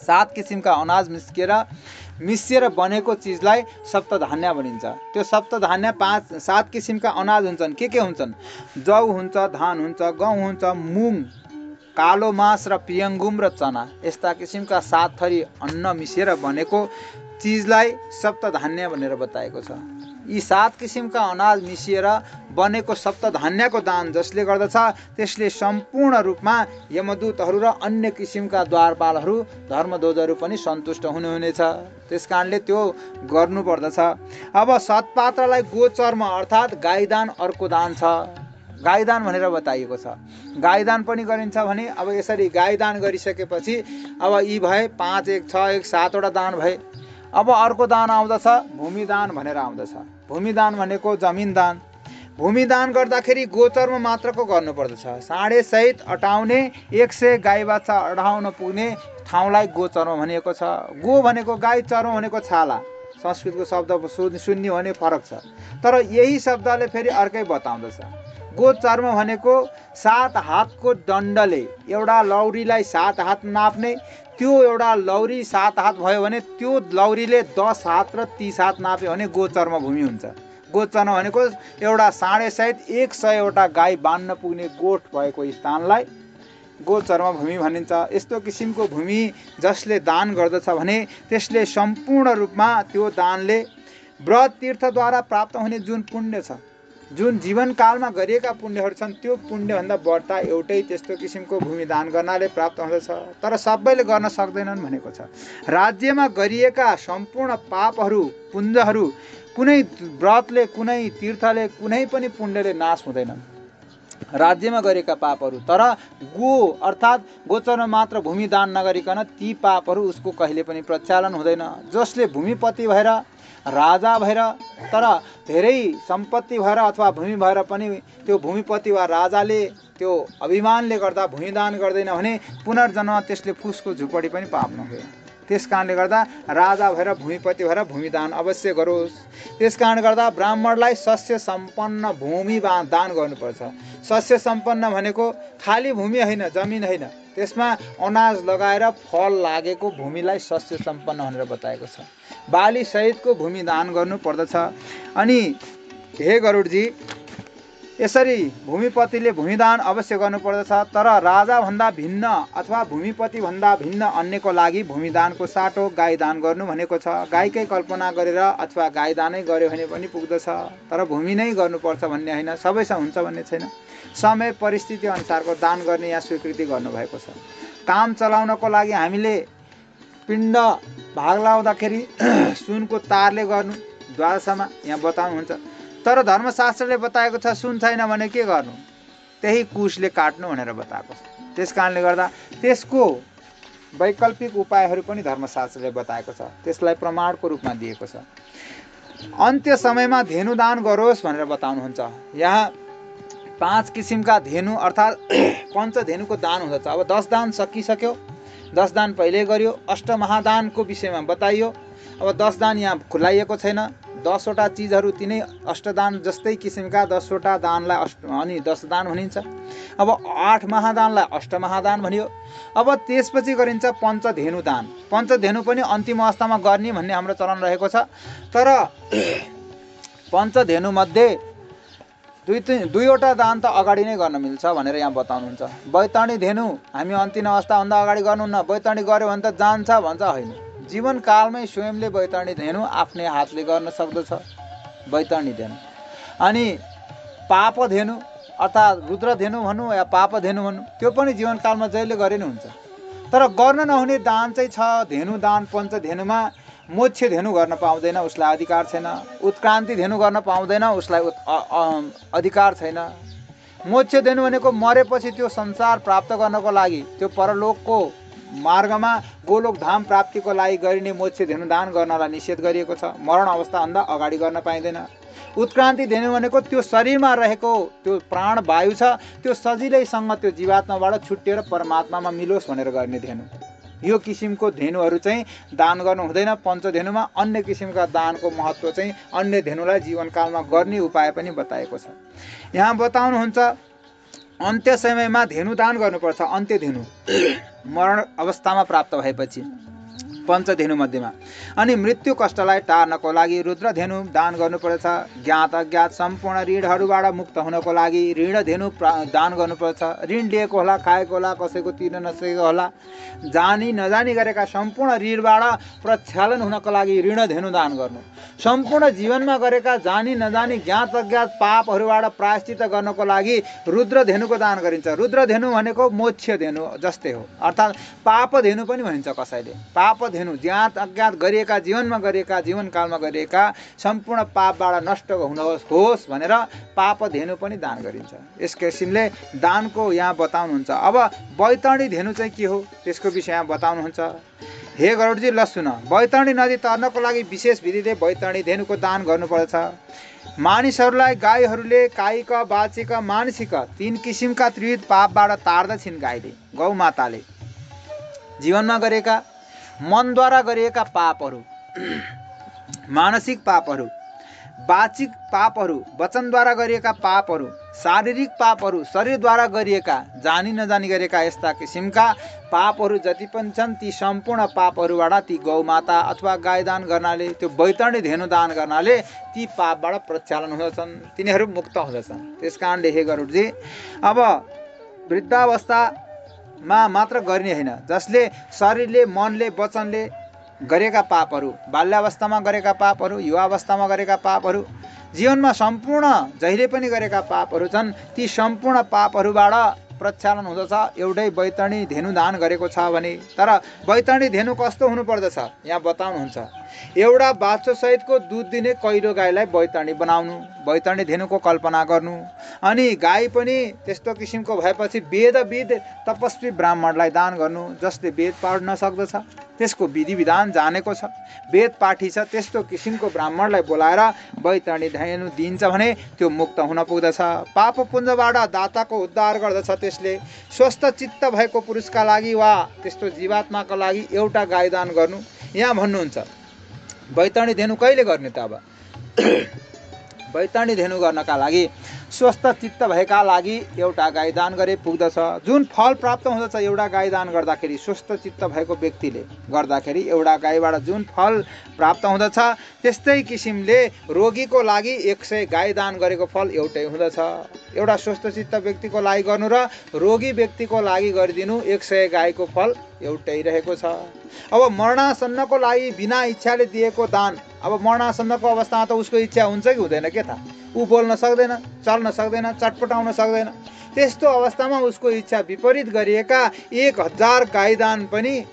7 किसिमका अनाज मिसिएर बनेको चिजलाई सप्तधान्य भनिन्छ। त्यो सप्तधान्य 7 किसिमका अनाज हुन्छन्। के हुन्छन्? जौ हुन्छ, धान हुन्छ, गहुँ हुन्छ, मुङ, कालो मास र पियङ्गुम र चना। यस्ता किसिमका 7 थरी अन्न मिसिएर बनेको चिजलाई सप्तधान्य भनेर बताएको छ। यी 7 किसिमका अनाज मिसिएर बनेको सप्तधान्यको दान जसले गर्दछ त्यसले सम्पूर्ण रूपमा यमदूतहरू र अन्य किसिमका द्वारपालहरू, धर्मध्वजहरू पनि सन्तुष्ट हुनुहुनेछ। त्यस कारणले त्यो गर्नुपर्दछ। अब सत्पात्रलाई गोचर्म अर्थात् गाईदान अर्को दान छ। गाईदान भनेर बताइएको छ। गाईदान पनि गरिन्छ भने अब यसरी गाईदान गरिसकेपछि अब यी भए 5, 1, 6, 1, 7वटा दान भए। अब अर्को दान आउँदछ भूमिदान भनेर आउँदछ। भूमिदान भनेको जमिन दान। भूमिदान गर्दाखेरि गोचर्म मात्रको गर्नुपर्दछ। साँढे सहित अटाउने 100 गाई बाछा अढाउन पुग्ने ठाउँलाई गोचर्म भनिएको छ। गो भनेको गाई, चर्म भनेको छाला। संस्कृतको शब्द सुन्ने भने फरक छ, तर यही शब्दले फेरि अर्कै बताउँदछ। गोचर्म भनेको 7 हातको दण्डले एउटा लौरीलाई 7 हात नाप्ने, त्यो एउटा लौरी 7 हात भयो भने त्यो लौरीले 10 हात र 30 हात नाप्यो भने गोचर्म भूमि हुन्छ। गोचर्म भनेको एउटा साँढे सहित 100वटा गाई बाँध्न पुग्ने गोठ भएको स्थानलाई गोचर्म भूमि भनिन्छ। यस्तो किसिमको भूमि जसले दान गर्दछ भने त्यसले सम्पूर्ण रूपमा त्यो दानले व्रत तीर्थद्वारा प्राप्त हुने जुन पुण्य छ, जुन जीवनकालमा गरिएका पुण्यहरू छन् त्यो पुण्यभन्दा बढ्ता एउटै त्यस्तो किसिमको भूमि दान गर्नाले प्राप्त हुँदछ। तर सबैले गर्न सक्दैनन् भनेको छ। राज्यमा गरिएका सम्पूर्ण पापहरू, पुण्यहरू कुनै व्रतले, कुनै तीर्थले, कुनै पनि पुण्यले नाश हुँदैनन्। राज्यमा गरेका पापहरू, तर गो अर्थात् गोचर्म मात्र भूमि दान नगरिकन ती पापहरू उसको कहिले पनि प्रक्षालन हुँदैन। जसले भूमिपति भएर, राजा भएर, तर धेरै सम्पत्ति भएर अथवा भूमि भएर पनि त्यो भूमिपति वा राजाले त्यो अभिमानले गर्दा भूमिदान गर्दैन भने पुनर्जन्म त्यसले फुसको झुपडी पनि पाप्नु हुँदैन। त्यस कारणले गर्दा राजा भएर भूमिपति भएर भूमिदान अवश्य गरोस्। त्यस कारणले गर्दा ब्राह्मणलाई शस्य सम्पन्न भूमि दान गर्नुपर्छ। शस्य सम्पन्न भनेको खाली भूमि होइन, जमिन होइन, त्यसमा अनाज लगाएर फल लागेको भूमिलाई शस्य सम्पन्न भनेर बताएको छ। बाली सहितको भूमि दान गर्नु पर्दछ। अनि हे गरुडजी, यसरी भूमिपतिले भूमिदान अवश्य गर्नुपर्दछ। तर राजाभन्दा भिन्न अथवा भूमिपतिभन्दा भिन्न अन्यको लागि भूमिदानको साटो गाईदान गर्नु भनेको छ। गाईकै कल्पना गरेर अथवा गाईदानै गर्यो भने पनि पुग्दछ, तर भूमि नै गर्नुपर्छ भन्ने होइन, सबैसँग हुन्छ भन्ने छैन। समय परिस्थिति अनुसारको दान गर्ने यहाँ स्वीकृति गर्नुभएको छ। काम चलाउनको लागि हामीले पिण्ड भाग लाउँदाखेरि सुनको तारले गर्नु द्वादशामा यहाँ बताउनुहुन्छ। तर धर्मशास्त्रले बताएको छ सुन छैन भने के गर्नु, त्यही कुशले काट्नु भनेर बताएको छ। त्यस कारणले गर्दा त्यसको वैकल्पिक उपायहरू पनि धर्मशास्त्रले बताएको छ, त्यसलाई प्रमाणको रूपमा दिएको छ। अन्त्य समयमा धेनु दान गरोस् भनेर बताउनुहुन्छ। यहाँ 5 किसिमका धेनु अर्थात् पञ्चधेनुको दान हुँदछ। अब 10 दान सकिसक्यो, 10 दान पहिले गरियो, अष्टमहादानको विषयमा बताइयो। अब 10 दान यहाँ खुलाइएको छैन, 10 वटा चिजहरू तिनै अष्टदान जस्तै किसिमका 10 वटा दानलाई अनि 10 दान भनिन्छ। अब 8 महादानलाई अष्टमहादान भनियो। अब त्यसपछि गरिन्छ पञ्चधेनु दान। पञ्चधेनु पनि अन्तिम अवस्थामा गर्ने भन्ने हाम्रो चलन रहेको छ। तर पञ्चधेनु मध्ये दुईवटा दान त अगाडि नै गर्न मिल्छ भनेर यहाँ बताउनुहुन्छ। बैतरणी धेनु हामी अन्तिम अवस्थाभन्दा अगाडि गर्नुहुन्न, बैतरणी गऱ्यो भने त जान्छ भन्छ, होइन, जीवनकालमै स्वयंले बैतरणी धेनु आफ्नै हातले गर्न सक्दछ बैतरणी धेनु। अनि पापधेनु अर्थात् रुद्रधेनु भनौँ या पापधेनु भनौँ, त्यो पनि जीवनकालमा जहिले गरे नै हुन्छ। तर गर्न नहुने दान चाहिँ छ धेनु दान। पञ्चधेनुमा मोक्ष धेनु गर्न पाउँदैन, उसलाई अधिकार छैन। उत्क्रान्ति धेनु गर्न पाउँदैन, उसलाई अधिकार छैन। मोक्ष धेनु भनेको मरेपछि त्यो संसार प्राप्त गर्नको लागि, त्यो परलोकको मार्गमा गोलोक धाम प्राप्तिको लागि गरिने मोक्ष धेनु दान गर्नलाई निषेध गरिएको छ। मरण अवस्थाभन्दा अगाडि गर्न पाइँदैन। उत्क्रान्ति धेनु भनेको त्यो शरीरमा रहेको त्यो प्राण वायु छ, त्यो सजिलैसँग त्यो जीवात्माबाट छुट्टिएर परमात्मामा मिलोस् भनेर गर्ने धेनु। यो किसिमको धेनुहरू चाहिँ दान गर्नु हुँदैन पञ्चधेनुमा। अन्य किसिमका दानको महत्त्व चाहिँ अन्य धेनुलाई जीवनकालमा गर्ने उपाय पनि बताएको छ। यहाँ बताउनुहुन्छ अन्त्य समयमा धेनु दान गर्नुपर्छ। अन्त्य धेनु मरण अवस्थामा प्राप्त भएपछि पञ्चधेनु मध्येमा। अनि मृत्यु कष्टलाई टार्नको लागि रुद्रधेनु दान गर्नुपर्छ। ज्ञात अज्ञात सम्पूर्ण ऋणहरूबाट मुक्त हुनको लागि ऋणधेनु दान गर्नुपर्छ। ऋण लिएको होला, खाएको होला, कसैको तिर्न नसकेको होला, जानी नजानी गरेका सम्पूर्ण ऋणबाट प्रक्षालन हुनको लागि ऋणधेनु दान गर्नु। सम्पूर्ण जीवनमा गरेका जानी नजानी ज्ञात अज्ञात पापहरूबाट प्रायश्चित गर्नको लागि रुद्रधेनुको दान गरिन्छ। रुद्रधेनु भनेको मोक्ष धेनु जस्तै हो, अर्थात् पापधेनु पनि भनिन्छ कसैले। पापधेनु ज्ञात अज्ञात गरिएका जीवनमा गरिएका जीवनकालमा गरिएका सम्पूर्ण पापबाट नष्ट होस् भनेर पापधेनु पनि दान गरिन्छ। यस किसिमले दानको यहाँ बताउनुहुन्छ। अब बैतरणी धेनु चाहिँ के हो त्यसको विषयमा बताउनुहुन्छ। हे गरुडजी ल सुन, बैतरणी नदी तर्नको लागि विशेष विधिले बैतरणी धेनुको दान गर्नुपर्छ। मानिसहरूलाई गाईहरूले कायिक वाचिक मानसिक 3 किसिमका त्रिविध पापबाट तार्दछिन्। गाईले गौमाताले जीवनमा गरेका मनद्वारा गरिएका पापहरू, मानसिक पापहरू, वाचिक पापहरू वचनद्वारा गरिएका पापहरू, शारीरिक पापहरू शरीरद्वारा गरिएका जानी नजानी गरेका यस्ता किसिमका पापहरू जति पनि छन् ती सम्पूर्ण पापहरूबाट ती गौमाता अथवा गाईदान गर्नाले, त्यो बैतरणी धेनु दान गर्नाले ती पापबाट प्रक्षालन हुँदछन्, तिनीहरू मुक्त हुँदछन्। त्यस कारणले हे गरुडजी, अब वृद्धावस्थामा मात्र गर्ने होइन, जसले शरीरले मनले वचनले गरेका पापहरू, बाल्यावस्थामा गरेका पापहरू, युवावस्थामा गरेका पापहरू, जीवनमा सम्पूर्ण जहिले पनि गरेका पापहरू छन्, ती सम्पूर्ण पापहरूबाट प्रक्षालन हुँदछ एउटै बैतरणी धेनु दान गरेको छ भने। तर बैतरणी धेनु कस्तो हुनुपर्दछ यहाँ बताउनुहुन्छ। एउटा बाछो सहितको दुध दिने कैलो गाईलाई बैतरणी बनाउनु, बैतरणी धेनुको कल्पना गर्नु। अनि गाई पनि त्यस्तो किसिमको भएपछि वेदविद तपस्वी ब्राह्मणलाई दान गर्नु, जसले वेद पढ्न सक्दछ, त्यसको विधि विधान जानेको छ, वेद पाठी छ, त्यस्तो किसिमको ब्राह्मणलाई बोलाएर बैतरणी धेनु दिन्छ भने त्यो मुक्त हुन पुग्दछ। पापपुञ्जबाट दाताको उद्धार गर्दछ त्यसले। स्वस्थ चित्त भएको पुरुषका लागि वा त्यस्तो जीवात्माका लागि एउटा गाई दान गर्नु। यहाँ भन्नुहुन्छ बैतरणी धेनु कहिले गर्ने त? अब बैतरणी धेनु गर्नका लागि स्वस्थ चित्त भएका लागि एउटा गाई दान गरे पुग्दछ। जुन फल प्राप्त हुँदछ एउटा गाई दान गर्दाखेरि, स्वस्थ चित्त भएको व्यक्तिले गर्दाखेरि एउटा गाईबाट जुन फल प्राप्त हुँदछ, त्यस्तै किसिमले रोगीको लागि 100 गाई दान गरेको फल एउटै हुँदछ। एउटा स्वस्थ चित्त व्यक्तिको लागि गर्नु र रोगी व्यक्तिको लागि गरिदिनु 100 गाईको फल एउटै रहेको छ। अब मरणासन्नको लागि बिना इच्छाले दिएको दान, अब मरणासन्नको अवस्थामा त उसको इच्छा हुन्छ कि हुँदैन के थाहा? ऊ बोल्न सक्दैन, चल्न सक्दैन, चटपटाउन सक्दैन। त्यस्तो अवस्थामा उसको इच्छा विपरीत गरिएका 1000 गाई दान पनि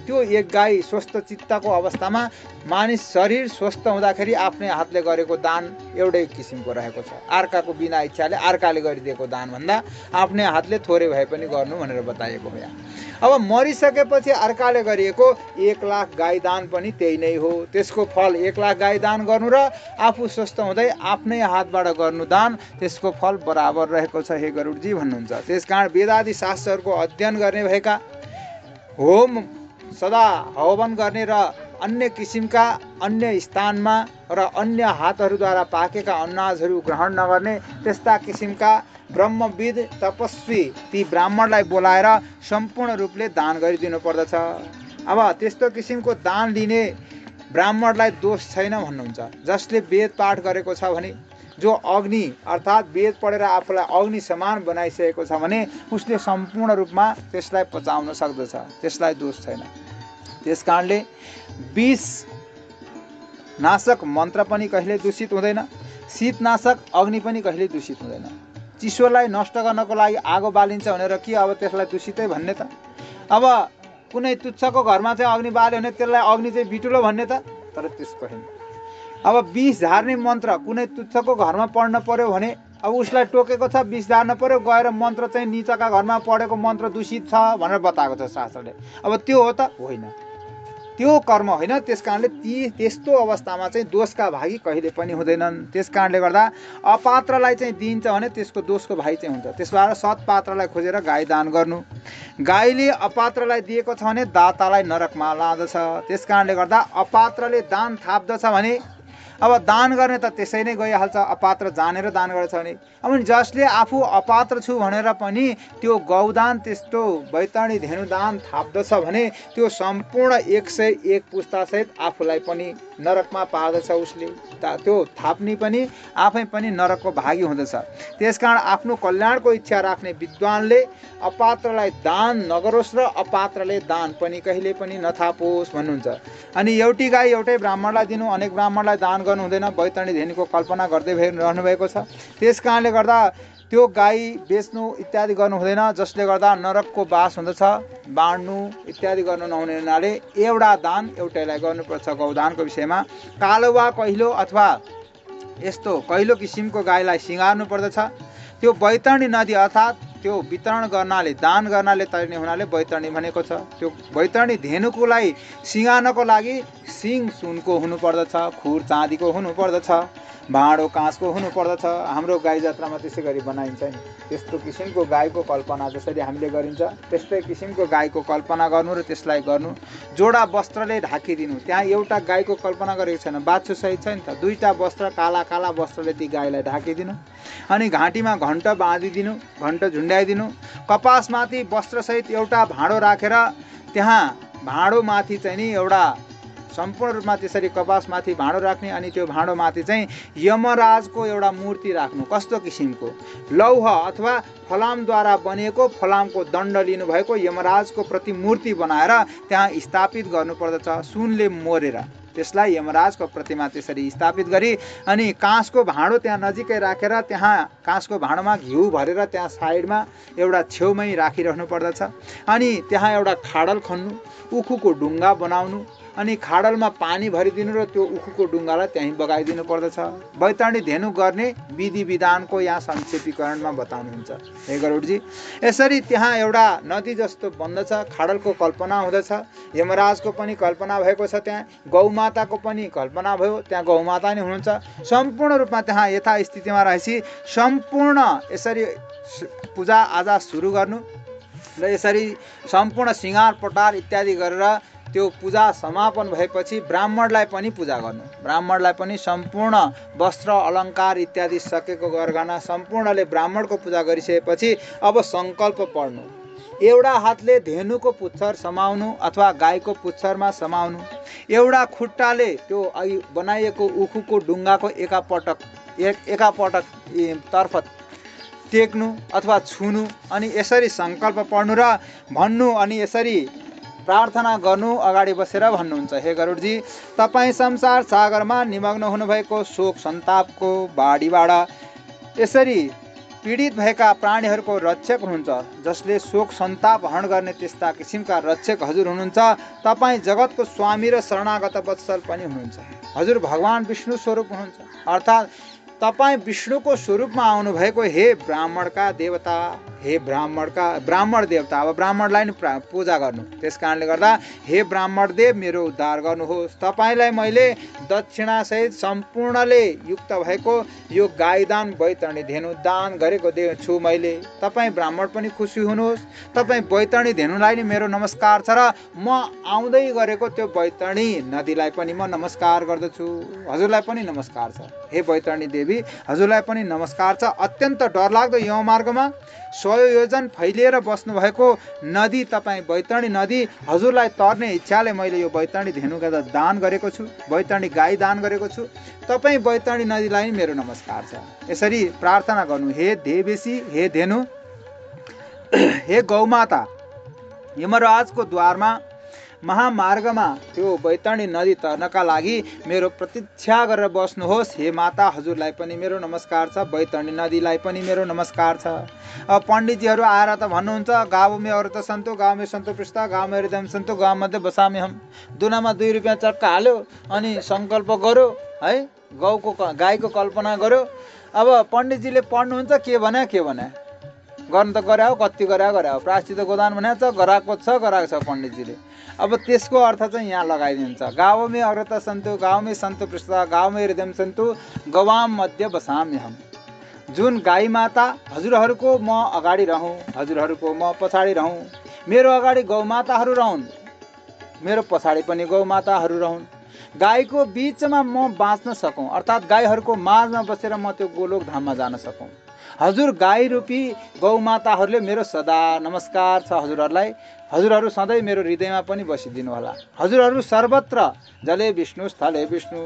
त्यो एक गाई स्वस्थ चित्तको अवस्थामा मानिस शरीर स्वस्थ हुँदाखेरि आफ्नै हातले गरेको दान एउटै किसिमको रहेको छ। अर्काको बिना इच्छाले अर्काले गरिदिएको दान भन्दा आफ्नै हातले थोरै भए पनि गर्नु भनेर बताइएको हो। अब मरिसकेपछि अर्काले गरिएको 1 लाख गाई दान पनि त्यही नै हो। त्यसको फल 1 लाख गाई दान गर्नु र आफू स्वस्थ हुँदै आफ्नै हातबाट गर्नु दान, त्यसको फल बराबर रहेको छ हे गरुडजी भन्नुहुन्छ। त्यसकारण वेदादि शास्त्रहरूको अध्ययन गर्ने भएका, होम सदा हवन गर्ने र अन्य किसिमका अन्य स्थानमा र अन्य हातहरूद्वारा पाकेका अनाजहरू ग्रहण नगर्ने त्यस्ता किसिमका ब्रह्मविद तपस्वी ती ब्राह्मणलाई बोलाएर सम्पूर्ण रूपले दान गरिदिनु पर्दछ। अब त्यस्तो किसिमको दान लिने ब्राह्मणलाई दोष छैन भन्नुहुन्छ। जसले वेद पाठ गरेको छ भने, जो अग्नि अर्थात् वेद पढेर आफूलाई अग्नि समान बनाइसकेको छ भने उसले सम्पूर्ण रूपमा त्यसलाई पचाउन सक्दछ, त्यसलाई दोष छैन। त्यस कारणले विष नाशक मन्त्र पनि कहिले दूषित हुँदैन, शीतनाशक अग्नि पनि कहिले दूषित हुँदैन। चिसोलाई नष्ट गर्नको लागि आगो बालिन्छ भनेर के अब त्यसलाई दूषितै भन्ने त? अब कुनै तुच्छको घरमा चाहिँ अग्नि बाल्यो भने त्यसलाई अग्नि चाहिँ बिटुलो भन्ने त? तर त्यसको होइन। अब विष झार्ने मन्त्र कुनै तुच्छको घरमा पढ्न पर्यो भने अब उसलाई टोकेको छ विष झार्न पर्यो, गएर मन्त्र चाहिँ निचका घरमा पढेको मन्त्र दूषित छ भनेर बताएको छ शास्त्रले। अब त्यो हो त? होइन, त्यो कर्म होइन। त्यस कारणले त्यस्तो अवस्थामा चाहिँ दोषका भागी कहिले पनि हुँदैनन्। त्यस कारणले गर्दा अपात्रलाई चाहिँ दिइन्छ भने त्यसको दोषको भागी चाहिँ हुन्छ। त्यसबाट सत्पात्रलाई खोजेर गाई दान गर्नु। गाईले अपात्रलाई दिएको छ भने दातालाई नरकमा लाँदछ। त्यस कारणले गर्दा अपात्रले दान थाप्दछ भने अब दान गर्ने त त्यसै नै गइहाल्छ, अपात्र जानेर दान गर्छ भने। अब जसले आफू अपात्र छु भनेर पनि त्यो गौदान त्यस्तो बैतरणी धेनु दान थाप्दछ भने त्यो सम्पूर्ण 101 पुस्तासहित आफूलाई पनि नरकमा पार्दछ। उसले त्यो थाप्ने पनि आफै पनि नरकको भागी हुँदछ। त्यसकारण आफ्नो कल्याणको इच्छा राख्ने विद्वानले अपात्रलाई दान नगरोस् र अपात्रले दान पनि कहिले पनि नथापोस् भन्नुहुन्छ। अनि एउटी गाई एउटै ब्राह्मणलाई दिनु, अनेक ब्राह्मणलाई दान गर्नु हुँदैन। बैतरणी धेनुको कल्पना गर्दै रहनु भएको छ। त्यस कारणले गर्दा त्यो गाई बेच्नु इत्यादि गर्नु हुँदैन, जसले गर्दा नरकको बास हुँदछ। बाँड्नु इत्यादि गर्नु नहुने हुनाले एउटा दान एउटैलाई गर्नुपर्छ। गौदानको विषयमा कालो वा कहिलो अथवा यस्तो कहिलो किसिमको गाईलाई सिँगार्नु पर्दछ। त्यो बैतरणी नदी अर्थात् त्यो वितरण गर्नाले दान गर्नाले तर्ने हुनाले बैतरणी भनेको छ। त्यो बैतरणी धेनुकोलाई सिँगार्नको लागि सिङ सुनको हुनुपर्दछ, खुर चाँदीको हुनुपर्दछ, भाँडो काँचको हुनुपर्दछ। हाम्रो गाई जात्रामा त्यसै गरी बनाइन्छ नि। त्यस्तो किसिमको गाईको कल्पना जसरी हामीले गरिन्छ त्यस्तै किसिमको गाईको कल्पना गर्नु र त्यसलाई गर्नु। जोडा वस्त्रले ढाकिदिनु। त्यहाँ एउटा गाईको कल्पना गरेको छैन, बाछो सहित छ नि त। 2टा वस्त्र काला काला वस्त्रले ती गाईलाई ढाकिदिनु। अनि घाँटीमा घण्ट बाँधिदिनु, घण्ट झुन्ड्याइदिनु। कपासमाथि वस्त्रसहित एउटा भाँडो राखेर त्यहाँ भाँडोमाथि चाहिँ नि एउटा सम्पूर्ण रूपमा त्यसरी कपासमाथि भाँडो राख्ने। अनि त्यो भाँडोमाथि चाहिँ यमराजको एउटा मूर्ति राख्नु। कस्तो किसिमको? लौह अथवा फलामद्वारा बनिएको, फलामको दण्ड लिनुभएको यमराजको प्रतिमूर्ति बनाएर त्यहाँ स्थापित गर्नुपर्दछ। सुनले मोरेर त्यसलाई यमराजको प्रतिमा त्यसरी स्थापित गरी अनि काँसको भाँडो त्यहाँ नजिकै राखेर त्यहाँ काँसको भाँडोमा घिउ भरेर त्यहाँ साइडमा एउटा छेउमै राखिरहनु पर्दछ। अनि त्यहाँ एउटा खाडल खन्नु, उखुको ढुङ्गा बनाउनु, अनि खाडलमा पानी भरिदिनु र त्यो उखुको डुङ्गालाई त्यहीँ बगाइदिनु पर्दछ। बैतरणी धेनु गर्ने विधि विधानको यहाँ संक्षेपीकरणमा बताउनुहुन्छ हे गरुडजी। यसरी त्यहाँ एउटा नदी जस्तो बन्दछ, खाडलको कल्पना हुँदछ, यमराजको पनि कल्पना भएको छ, त्यहाँ गौमाताको पनि कल्पना भयो, त्यहाँ गौमाता नै हुनुहुन्छ। सम्पूर्ण रूपमा त्यहाँ यथास्थितिमा रहेपछि सम्पूर्ण यसरी पूजा आजा सुरु गर्नु र यसरी सम्पूर्ण सिँगार पटार इत्यादि गरेर त्यो पूजा समापन भएपछि ब्राह्मणलाई पनि पूजा गर्नु। ब्राह्मणलाई पनि सम्पूर्ण वस्त्र अलङ्कार इत्यादि सकेको गरगहना सम्पूर्णले ब्राह्मणको पूजा गरिसकेपछि अब सङ्कल्प पढ्नु। एउटा हातले धेनुको पुच्छर समाउनु अथवा गाईको पुच्छरमा समाउनु, एउटा खुट्टाले त्यो अघि बनाइएको उखुको डुङ्गाको एकापटक तर्फ टेक्नु अथवा छुनु अनि यसरी सङ्कल्प पढ्नु र भन्नु अनि यसरी प्रार्थना गर्नु। अगाडि बसेर भन्नुहुन्छ हे गरुडजी, तपाईँ संसार सागरमा निमग्न हुनुभएको शोक सन्तापको बाढीबाट यसरी पीडित भएका प्राणीहरूको रक्षक हुनुहुन्छ, जसले शोक सन्ताप हरण गर्ने त्यस्ता किसिमका रक्षक हजुर हुनुहुन्छ। तपाईँ जगतको स्वामी र शरणागत वत्सल पनि हुनुहुन्छ। हजुर भगवान विष्णु स्वरूप हुनुहुन्छ, अर्थात् तपाईँ विष्णुको स्वरूपमा आउनुभएको हे ब्राह्मणका देवता, हे ब्राह्मण देवता। अब ब्राह्मणलाई नि पूजा गर्नु। त्यस कारणले गर्दा हे ब्राह्मण देव मेरो उद्धार गर्नुहोस्। तपाईँलाई मैले दक्षिणासहित सम्पूर्णले युक्त भएको यो गाईदान बैतरणी धेनु दान गरेको छु मैले। तपाईँ ब्राह्मण पनि खुसी हुनुहोस्। तपाईँ बैतरणी धेनुलाई नि मेरो नमस्कार छ र म आउँदै गरेको त्यो बैतरणी नदीलाई पनि म नमस्कार गर्दछु। हजुरलाई पनि नमस्कार छ हे बैतरणी देवी, हजुरलाई पनि नमस्कार छ। अत्यन्त डरलाग्दो यौँ मार्गमा 100 योजन फैलिएर बस्नु भएको नदी तपाईँ बैतरणी नदी, हजुरलाई तर्ने इच्छाले मैले यो बैतरणी धेनुका दान गरेको छु, बैतरणी गाई दान गरेको छु। तपाईँ बैतरणी नदीलाई मेरो नमस्कार छ। यसरी प्रार्थना गर्नु। हे देवेशी, हे धेनु, हे गौमाता, यमराजको द्वारमा महामार्गमा त्यो बैतरणी नदी तर्नका लागि मेरो प्रतीक्षा गरेर बस्नुहोस्। हे माता, हजुरलाई पनि मेरो नमस्कार छ, बैतरणी नदीलाई पनि मेरो नमस्कार छ। अब पण्डितजीहरू आएर त भन्नुहुन्छ गाउँ में औरत सन्तु, गाउँ में सन्तु पृष्ठ, गाउँ में हृदय सन्तु, गाउँ मध्ये बसामे हम। दुनामा 2 रुपियाँ चक्का हाल्यो अनि सङ्कल्प गर्यो है, गाईको कल्पना गर्यो। अब पण्डितजीले पढ्नुहुन्छ के भने गर्नु त गरे हो, कति गरे हो, प्रायश्चित गोदान भनेको छ, गराएको छ पण्डितजीले। अब त्यसको अर्थ चाहिँ यहाँ लगाइदिन्छ। गाउँ में औरत सन्तु, गाउँ में सन्तु पृष्ठ, गाउँ में हृदय सन्तु, गवाम मध्य बसाम्य हम। जुन गाई माता हजुरहरूको म अगाडि रहँ, हजुरहरूको म पछाडि रहँ, मेरो अगाडि गौमाताहरू रहन्, मेरो पछाडि पनि गौमाताहरू रहन्। गाईको बिचमा म बाँच्न सकौँ, अर्थात् गाईहरूको माझमा बसेर म त्यो गोलोक धाममा जान सकौँ। हजुर गाई रूपी गौमाताहरूले मेरो सदा नमस्कार छ हजुरहरूलाई। हजुरहरू सधैँ मेरो हृदयमा पनि बसिदिनु होला। हजुरहरू सर्वत्र जले विष्णु, स्थले विष्णु,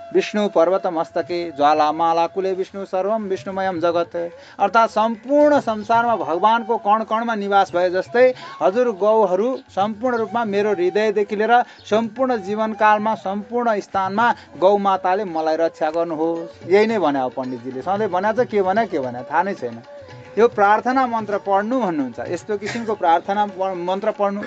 विष्णु पर्वत मस्तके, ज्वालामाला कुले विष्णु, सर्वम विष्णुमयम जगत। अर्थात् सम्पूर्ण संसारमा भगवानको कण कणमा निवास भए जस्तै हजुर गौहरू सम्पूर्ण रूपमा मेरो हृदयदेखि लिएर सम्पूर्ण जीवनकालमा सम्पूर्ण स्थानमा गौमाताले मलाई रक्षा गर्नुहोस्। यही नै भने हो पण्डितजीले। सधैँ भनेको छ, के भने थाहा नै छैन। यो प्रार्थना मन्त्र पढ्नु भन्नुहुन्छ। यस्तो किसिमको प्रार्थना मन्त्र पढ्नु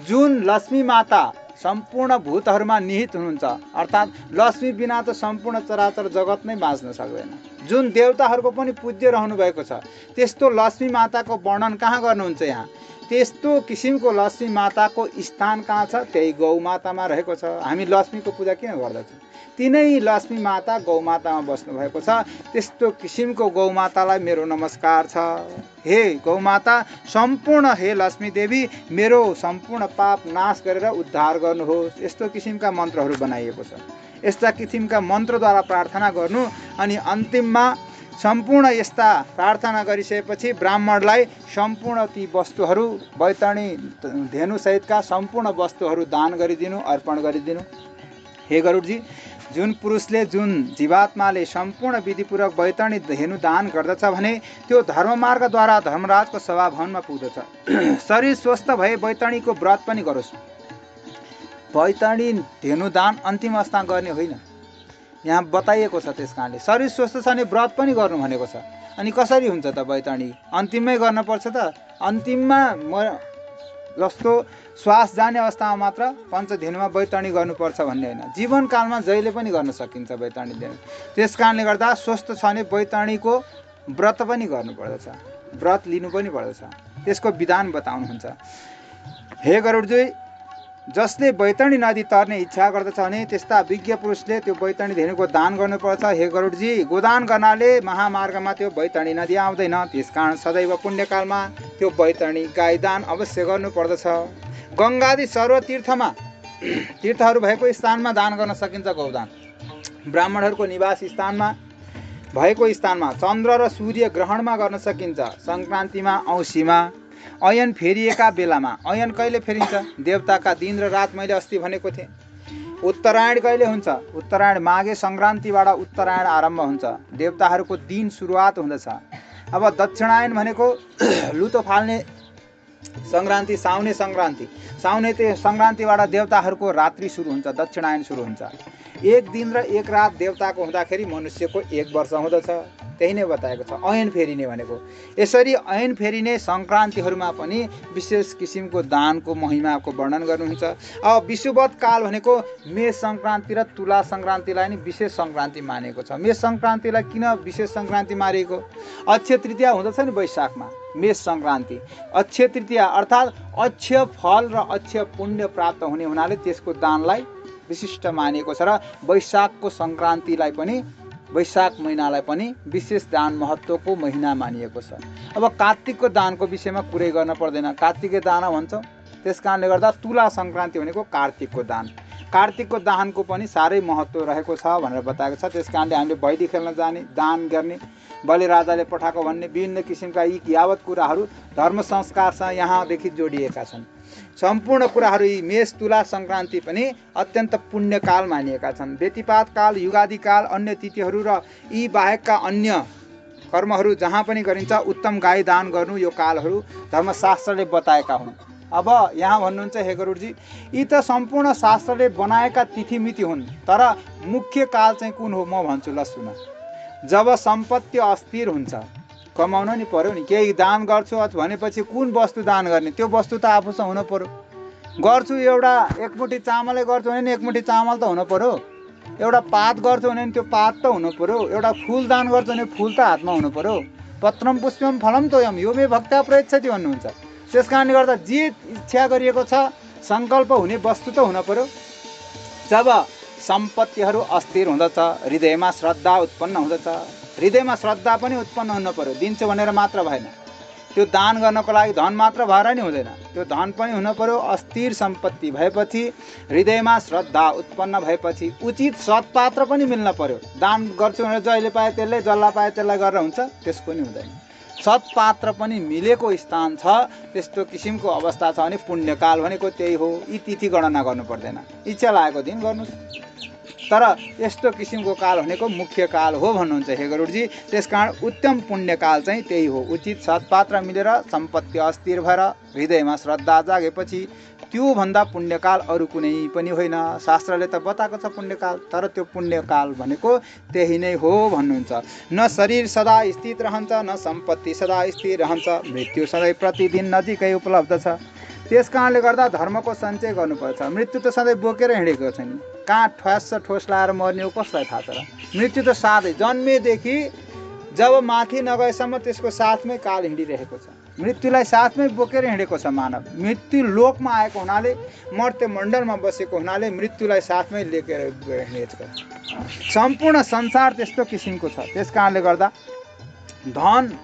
जुन लक्ष्मी माता सम्पूर्ण भूतहरूमा निहित हुनुहुन्छ, अर्थात् लक्ष्मी बिना त सम्पूर्ण चराचर जगत नै बाँच्न सक्दैन। जुन देवताहरूको पनि पूज्य रहनु भएको छ, त्यस्तो लक्ष्मी माताको वर्णन कहाँ गर्नुहुन्छ यहाँ? त्यस्तो किसिमको लक्ष्मी माताको स्थान कहाँ छ? त्यही गौमातामा रहेको छ। हामी लक्ष्मीको पूजा किन गर्दछौँ? तिनै लक्ष्मी माता गौमातामा बस्नु भएको छ। त्यस्तो किसिमको गौमातालाई मेरो नमस्कार छ। हे गौमाता सम्पूर्ण, हे लक्ष्मी देवी मेरो सम्पूर्ण पाप नाश गरेर उद्धार गर्नुहोस्। यस्तो किसिमका मन्त्रहरू बनाइएको छ। यस्ता किसिमका मन्त्रद्वारा प्रार्थना गर्नु अनि अन्तिममा सम्पूर्ण यस्ता प्रार्थना गरिसकेपछि ब्राह्मणलाई सम्पूर्ण ती वस्तुहरू बैतरणी धेनुसहितका सम्पूर्ण वस्तुहरू दान गरिदिनु, अर्पण गरिदिनु। हे गरुडजी, जुन पुरुषले, जुन जीवात्माले सम्पूर्ण विधिपूर्वक बैतरणी धेनु दान गर्दछ भने त्यो धर्ममार्गद्वारा धर्मराजको सभाभवनमा पुग्दछ। शरीर स्वस्थ भए बैतरणीको व्रत पनि गरोस्। बैतरणी धेनु दान अन्तिम अवस्था गर्ने होइन, यहाँ बताइएको छ। त्यस कारणले शरीर स्वस्थ छ भने व्रत पनि गर्नु भनेको छ। अनि कसरी हुन्छ त बैतरणी? अन्तिममै गर्नुपर्छ त? अन्तिममा जस्तो श्वास जाने अवस्थामा मात्र पञ्चधेनुमा बैतरणी गर्नुपर्छ भन्ने होइन, जीवनकालमा जहिले पनि गर्न सकिन्छ बैतरणी देन। त्यस कारणले गर्दा स्वस्थ छ भने बैतरणीको व्रत पनि गर्नुपर्दछ, व्रत लिनु पनि पर्दछ, त्यसको विधान बताउनुहुन्छ। हे गरुडजी, जसले बैतरणी नदी तर्ने इच्छा गर्दछ भने त्यस्ता विज्ञ पुरुषले त्यो बैतरणी धेनुको दान गर्नुपर्छ। हे गरुडजी, गोदान गर्नाले महामार्गमा त्यो बैतरणी नदी आउँदैन, त्यसकारण सदैव पुण्यकालमा त्यो बैतरणी गाई दान अवश्य गर्नुपर्दछ। गङ्गादि सर्वतीर्थमा तीर्थहरू भएको स्थानमा दान गर्न सकिन्छ गौदान। ब्राह्मणहरूको निवास स्थानमा भएको स्थानमा चन्द्र र सूर्य ग्रहणमा गर्न सकिन्छ। सङ्क्रान्तिमा, औँसीमा, अयन फेरिएका बेलामा। अयन कहिले फेरिन्छ? देवताका दिन र रात मैले अस्ति भनेको थिएँ। उत्तरायण कहिले हुन्छ? उत्तरायण माघे सङ्क्रान्तिबाट उत्तरायण आरम्भ हुन्छ, देवताहरूको दिन सुरुवात हुँदछ। अब दक्षिणायन भनेको लुतो फाल्ने सङ्क्रान्ति, साउने सङ्क्रान्ति। साउने सङ्क्रान्तिबाट देवताहरूको रात्रि सुरु हुन्छ, दक्षिणायन सुरु हुन्छ। एक दिन र एक रात देवताको हुँदाखेरि मनुष्यको एक वर्ष हुँदछ, त्यही नै बताएको छ अयन फेरिने भनेको। यसरी अयन फेरिने सङ्क्रान्तिहरूमा पनि विशेष किसिमको दानको महिमाको वर्णन गर्नुहुन्छ। अब विषुवत काल भनेको मेष सङ्क्रान्ति र तुला सङ्क्रान्तिलाई नि विशेष सङ्क्रान्ति मानेको छ। मेष सङ्क्रान्तिलाई किन विशेष सङ्क्रान्ति मानेको? अक्षय तृतीया हुँदछ नि वैशाखमा, मेष सङ्क्रान्ति। अक्षय तृतीया अर्थात् अक्षय फल र अक्षय पुण्य प्राप्त हुने हुनाले त्यसको दानलाई विशिष्ट मानिएको छ र वैशाखको सङ्क्रान्तिलाई पनि, वैशाख महिनालाई पनि विशेष दान महत्त्वको महिना मानिएको छ। अब कार्तिकको दानको विषयमा कुरै गर्न पर्दैन, कार्तिके दान भन्छौँ। त्यस कारणले गर्दा तुला सङ्क्रान्ति भनेको कार्तिकको दान। कार्तिकको दानको पनि साह्रै महत्त्व रहेको छ भनेर बताएको छ। त्यस कारणले हामीले भैली खेल्न जाने, दान गर्ने, बलि राजाले पठाएको भन्ने विभिन्न किसिमका यी यावत कुराहरू धर्म संस्कारसँग यहाँदेखि जोडिएका छन्। सम्पूर्ण कुराहरू यी मेष तुला सङ्क्रान्ति पनि अत्यन्त पुण्यकाल मानिएका छन्। व्यतिपात काल, युगादि काल, अन्य तिथिहरू र यी बाहेकका अन्य कर्महरू जहाँ पनि गरिन्छ उत्तम गाई दान गर्नु यो कालहरू धर्मशास्त्रले बताएका हुन्। अब यहाँ भन्नुहुन्छ हे गरुडजी, यी त सम्पूर्ण शास्त्रले बनाएका तिथिमिति हुन्, तर मुख्य काल चाहिँ कुन हो म भन्छु, ल सुन। जब सम्पत्ति अस्थिर हुन्छ, कमाउन नि पर्यो नि, केही दान गर्छु भनेपछि कुन वस्तु दान गर्ने, त्यो वस्तु त आफूसँग हुनु पर्यो। गर्छु एउटा एकमुठी चामलै गर्छु भने नि एकमुठी चामल त हुनु पर्यो, एउटा पात गर्छु भने नि त्यो पात त हुनु पर्यो, एउटा फुल दान गर्छु भने फुल त हातमा हुनु पर्यो। पत्रम पुष्पम फलम तोयम यो मे भक्त्या प्रयच्छति भन्नुहुन्छ। त्यस कारणले गर्दा जे इच्छा गरिएको छ सङ्कल्प हुने वस्तु त हुनु पर्यो। जब सम्पत्तिहरू अस्थिर हुँदछ, हृदयमा श्रद्धा उत्पन्न हुँदछ, हृदयमा श्रद्धा पनि उत्पन्न हुनु पर्यो। दिन्छु भनेर मात्र भएन, त्यो दान गर्नको लागि धन मात्र भएर नि हुँदैन, त्यो धन पनि हुनु पर्यो। अस्थिर सम्पत्ति भएपछि, हृदयमा श्रद्धा उत्पन्न भएपछि उचित सत्पात्र पनि मिल्न पर्यो। दान गर्छु भनेर जहिले पाए त्यसले, जसलाई पाए त्यसलाई गरेर हुन्छ, त्यसको नि हुँदैन। सत्पात्र पनि मिलेको स्थान छ, त्यस्तो किसिमको अवस्था छ भने पुण्यकाल भनेको त्यही हो। यी तिथि गणना गर्नु पर्दैन, इच्छा लागेको दिन गर्नुहोस्, तर यस्तो किसिमको काल भनेको मुख्य काल हो भन्नुहुन्छ हे गरुडजी। त्यसकारण उत्तम पुण्यकाल चाहिँ त्यही हो। उचित सत्पात्र मिलेर सम्पत्ति अस्थिर भएर हृदयमा श्रद्धा जागेपछि त्योभन्दा पुण्यकाल अरू कुनै पनि होइन। शास्त्रले त बताएको छ पुण्यकाल, तर त्यो पुण्यकाल भनेको त्यही नै हो भन्नुहुन्छ। न शरीर सदा स्थित रहन्छ, न सम्पत्ति सदा स्थिर रहन्छ, मृत्यु सधैँ प्रतिदिन नजिकै उपलब्ध छ। त्यस कारणले गर्दा धर्मको सञ्चय गर्नुपर्छ। मृत्यु त सधैँ बोकेर हिँडेको छ नि, कहाँ ठोस लाएर मर्ने हो कसलाई थाहा छ र। मृत्यु त साथै जन्मेदेखि जब माथि नगएसम्म त्यसको साथमै काल हिँडिरहेको छ। मृत्युलाई साथमै बोकेर हिँडेको छ मानव। मृत्यु लोकमा आएको हुनाले, मर्त्य मण्डलमा बसेको हुनाले मृत्युलाई साथमै लिएर हिँडेको छ। सम्पूर्ण संसार त्यस्तो किसिमको छ। त्यस कारणले गर्दा धन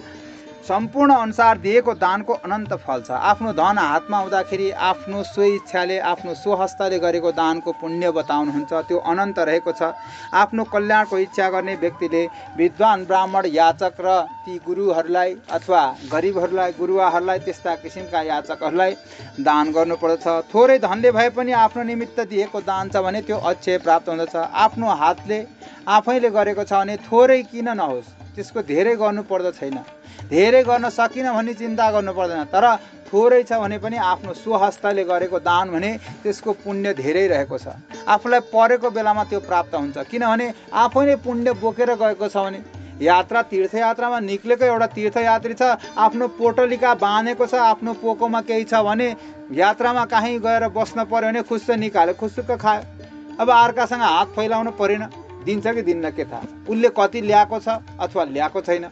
सम्पूर्ण अनुसार दिएको दानको अनन्त फल छ। आफ्नो धन हातमा हुँदाखेरि आफ्नो स्वइच्छाले, आफ्नो स्वहस्तले गरेको दानको पुण्य बताउनुहुन्छ, त्यो अनन्त रहेको छ। आफ्नो कल्याणको इच्छा गर्ने व्यक्तिले विद्वान ब्राह्मण याचक र ती गुरुहरूलाई अथवा गरिबहरूलाई, गुरुवाहरूलाई, त्यस्ता किसिमका याचकहरूलाई दान गर्नुपर्दछ। थोरै धनले भए पनि आफ्नो निमित्त दिएको दान छ भने त्यो अक्षय प्राप्त हुँदछ। आफ्नो हातले आफैले गरेको छ भने थोरै किन नहोस्, त्यसको धेरै गर्नु पर्दछैन। धेरै गर्न सकिन भने चिन्ता गर्नु पर्दैन, तर थोरै छ भने पनि आफ्नो स्वहस्तले गरेको दान भने त्यसको पुण्य धेरै रहेको छ। आफूलाई परेको बेलामा त्यो प्राप्त हुन्छ, किनभने आफैले पुण्य बोकेर गएको छ भने यात्रा तीर्थयात्रामा निक्लेको एउटा तीर्थयात्री छ, आफ्नो पोटलिका बाँधेको छ, आफ्नो पोकोमा केही छ भने यात्रामा कहीँ गएर बस्न पर्यो भने खुस्स निकाल्यो, खुस्सुक्क खायो। अब अर्कासँग हात फैलाउनु परेन, दिन्छ कि दिन्न के थाहा, उसले कति ल्याएको छ अथवा ल्याएको छैन।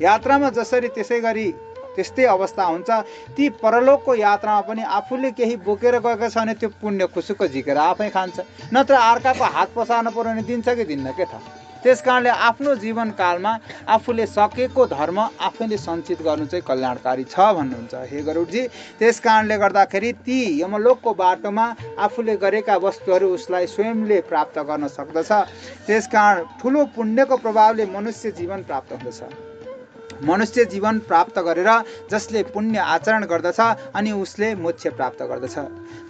यात्रामा जसरी त्यसै गरी त्यस्तै अवस्था हुन्छ। ती परलोकको यात्रामा पनि आफूले केही बोकेर गएको छ भने त्यो पुण्य खुसुक्क झिकेर आफै खान्छ, नत्र अर्काको हात पसार्नु पर्यो भने दिन्छ कि दिन्न के थाहा। त्यस कारणले आफ्नो जीवनकालमा आफूले सकेको धर्म आफैले सञ्चित गर्नु चाहिँ कल्याणकारी छ भन्नुहुन्छ हे गरुडजी। त्यस कारणले गर्दाखेरि ती यमलोकको बाटोमा आफूले गरेका वस्तुहरू उसलाई स्वयंले प्राप्त गर्न सक्दछ। त्यस कारण ठुलो पुण्यको प्रभावले मनुष्य जीवन प्राप्त हुँदछ। मनुष्य जीवन प्राप्त गरेर जसले पुण्य आचरण गर्दछ अनि उसले मोक्ष प्राप्त गर्दछ।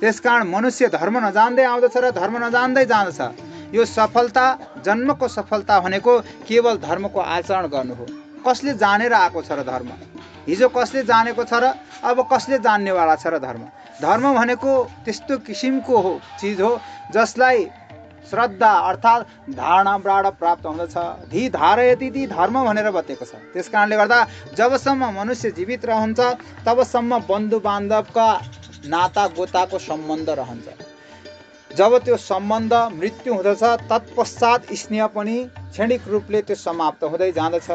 त्यसकारण मनुष्य धर्म नजान्दै आउँदछ र धर्म नजान्दै जाँदछ। यो सफलता, जन्मको सफलता भनेको केवल धर्मको आचरण गर्नु हो। कसले जानेर आएको छ र धर्म? हिजो कसले जानेको छ र अब कसले जान्नेवाला छ र धर्म? धर्म भनेको त्यस्तो किसिमको हो चिज हो जसलाई श्रद्धा अर्थात् धारणाबाट प्राप्त हुँदछ। धी धारयति ती धर्म भनेर बतेको छ। त्यस कारणले गर्दा जबसम्म मनुष्य जीवित रहन्छ तबसम्म बन्धु बान्धवका नाता गोताको सम्बन्ध रहन्छ। जब त्यो सम्बन्ध मृत्यु हुँदछ तत्पश्चात स्नेह पनि क्षणिक रूपले त्यो समाप्त हुँदै जाँदछ।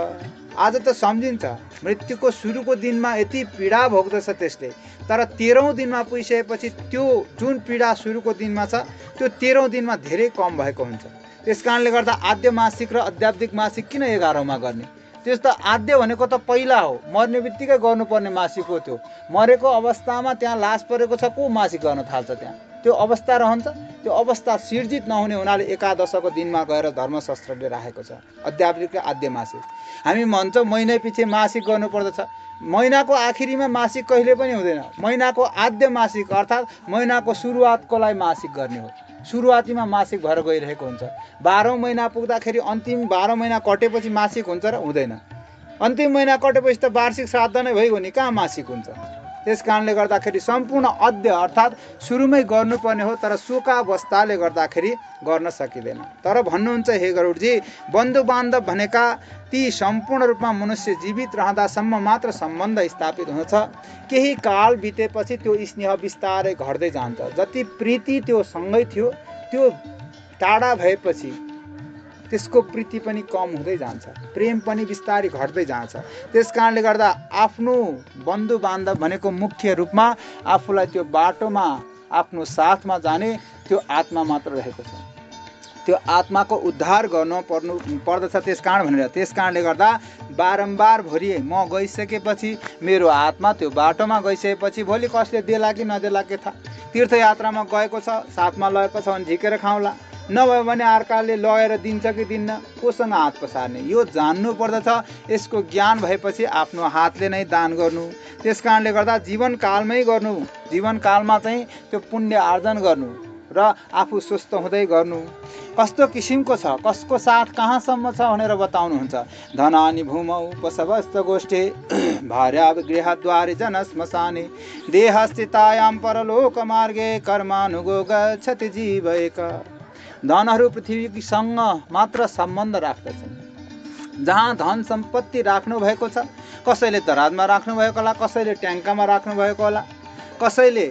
आज त सम्झिन्छ मृत्युको सुरुको दिनमा यति पीडा भोग्दछ त्यसले, तर 13औं दिनमा पुगिसकेपछि त्यो जुन पीडा सुरुको दिनमा छ त्यो 13औं दिनमा धेरै कम भएको हुन्छ। त्यस कारणले गर्दा आद्य मासिक र अध्यात्मिक मासिक किन 11औंमा गर्ने? त्यस त आद्य भनेको त पहिला हो, मर्ने बित्तिकै गर्नुपर्ने मासिक हो। त्यो मरेको अवस्थामा त्यहाँ लास परेको छ, को मासिक गर्न थाल्छ? त्यहाँ त्यो अवस्था रहन्छ। त्यो अवस्था सिर्जित नहुने हुनाले एकादशको दिनमा गएर धर्मशास्त्रले राखेको छ अध्यात्मिक र आद्य मासिक। हामी भन्छौँ महिना पछि मासिक गर्नुपर्दछ। महिनाको आखिरीमा मासिक कहिले पनि हुँदैन। महिनाको आद्य मासिक अर्थात् महिनाको सुरुवातकोलाई मासिक गर्ने हो। सुरुवातीमा मासिक भएर गइरहेको हुन्छ। 12औं महिना पुग्दाखेरि अन्तिम 12 महिना कटेपछि मासिक हुन्छ र हुँदैन। अन्तिम महिना कटेपछि त वार्षिक श्राद्ध नै भइगयो नि, कहाँ मासिक हुन्छ? त्यस कारणले गर्दाखेरि सम्पूर्ण अद्य अर्थात् सुरुमै गर्नुपर्ने हो, तर शोकावस्थाले गर्दाखेरि गर्न सकिँदैन। तर भन्नुहुन्छ हे गरुडजी, बन्धु बान्धव भनेका ती सम्पूर्ण रूपमा मनुष्य जीवित रहँदासम्म मात्र सम्बन्ध स्थापित हुँदछ। केही काल बितेपछि त्यो स्नेह बिस्तारै घट्दै जान्छ। जति प्रीति त्यो सँगै थियो त्यो टाढा भएपछि त्यसको प्रीति पनि कम हुँदै जान्छ, प्रेम पनि बिस्तारै घट्दै जान्छ। त्यस कारणले गर्दा आफ्नो बन्धु बान्धव भनेको मुख्य रूपमा आफूलाई त्यो बाटोमा आफ्नो साथमा जाने त्यो आत्मा मात्र रहेको छ। त्यो आत्माको उद्धार गर्न पर्दछ। त्यस कारणले गर्दा बारम्बार भोलि म गइसकेपछि मेरो आत्मा त्यो बाटोमा गइसकेपछि भोलि कसले देला कि नदेला के थाहा। तीर्थयात्रामा गएको छ, साथमा लगेको छ भने झिकेर खाउँला, नभए भने अर्काले लगेर दिन्छ कि दिन्न, कोसँग हात पसार्ने, यो जान्नु पर्दछ। यसको ज्ञान भएपछि आफ्नो हातले नै दान गर्नु। त्यस कारणले गर्दा जीवनकालमै गर्नु, जीवनकालमा चाहिँ त्यो पुण्य आर्जन गर्नु र आफू स्वस्थ हुँदै गर्नु। कस्तो किसिमको छ, कसको साथ कहाँसम्म छ भनेर बताउनुहुन्छ। धनानि भूमौ पशवस्त गोष्ठे भार्या गृहद्वारे जनश्मशाने देहस्थितायां परलोक मार्गे कर्मानुगो गच्छति जीवैक। धनहरू पृथ्वीसँग मात्र सम्बन्ध राख्दछन्। जहाँ धन सम्पत्ति राख्नु भएको छ, कसैले दराजमा राख्नु भएको होला, कसैले ट्याङ्कामा राख्नु भएको होला, कसैले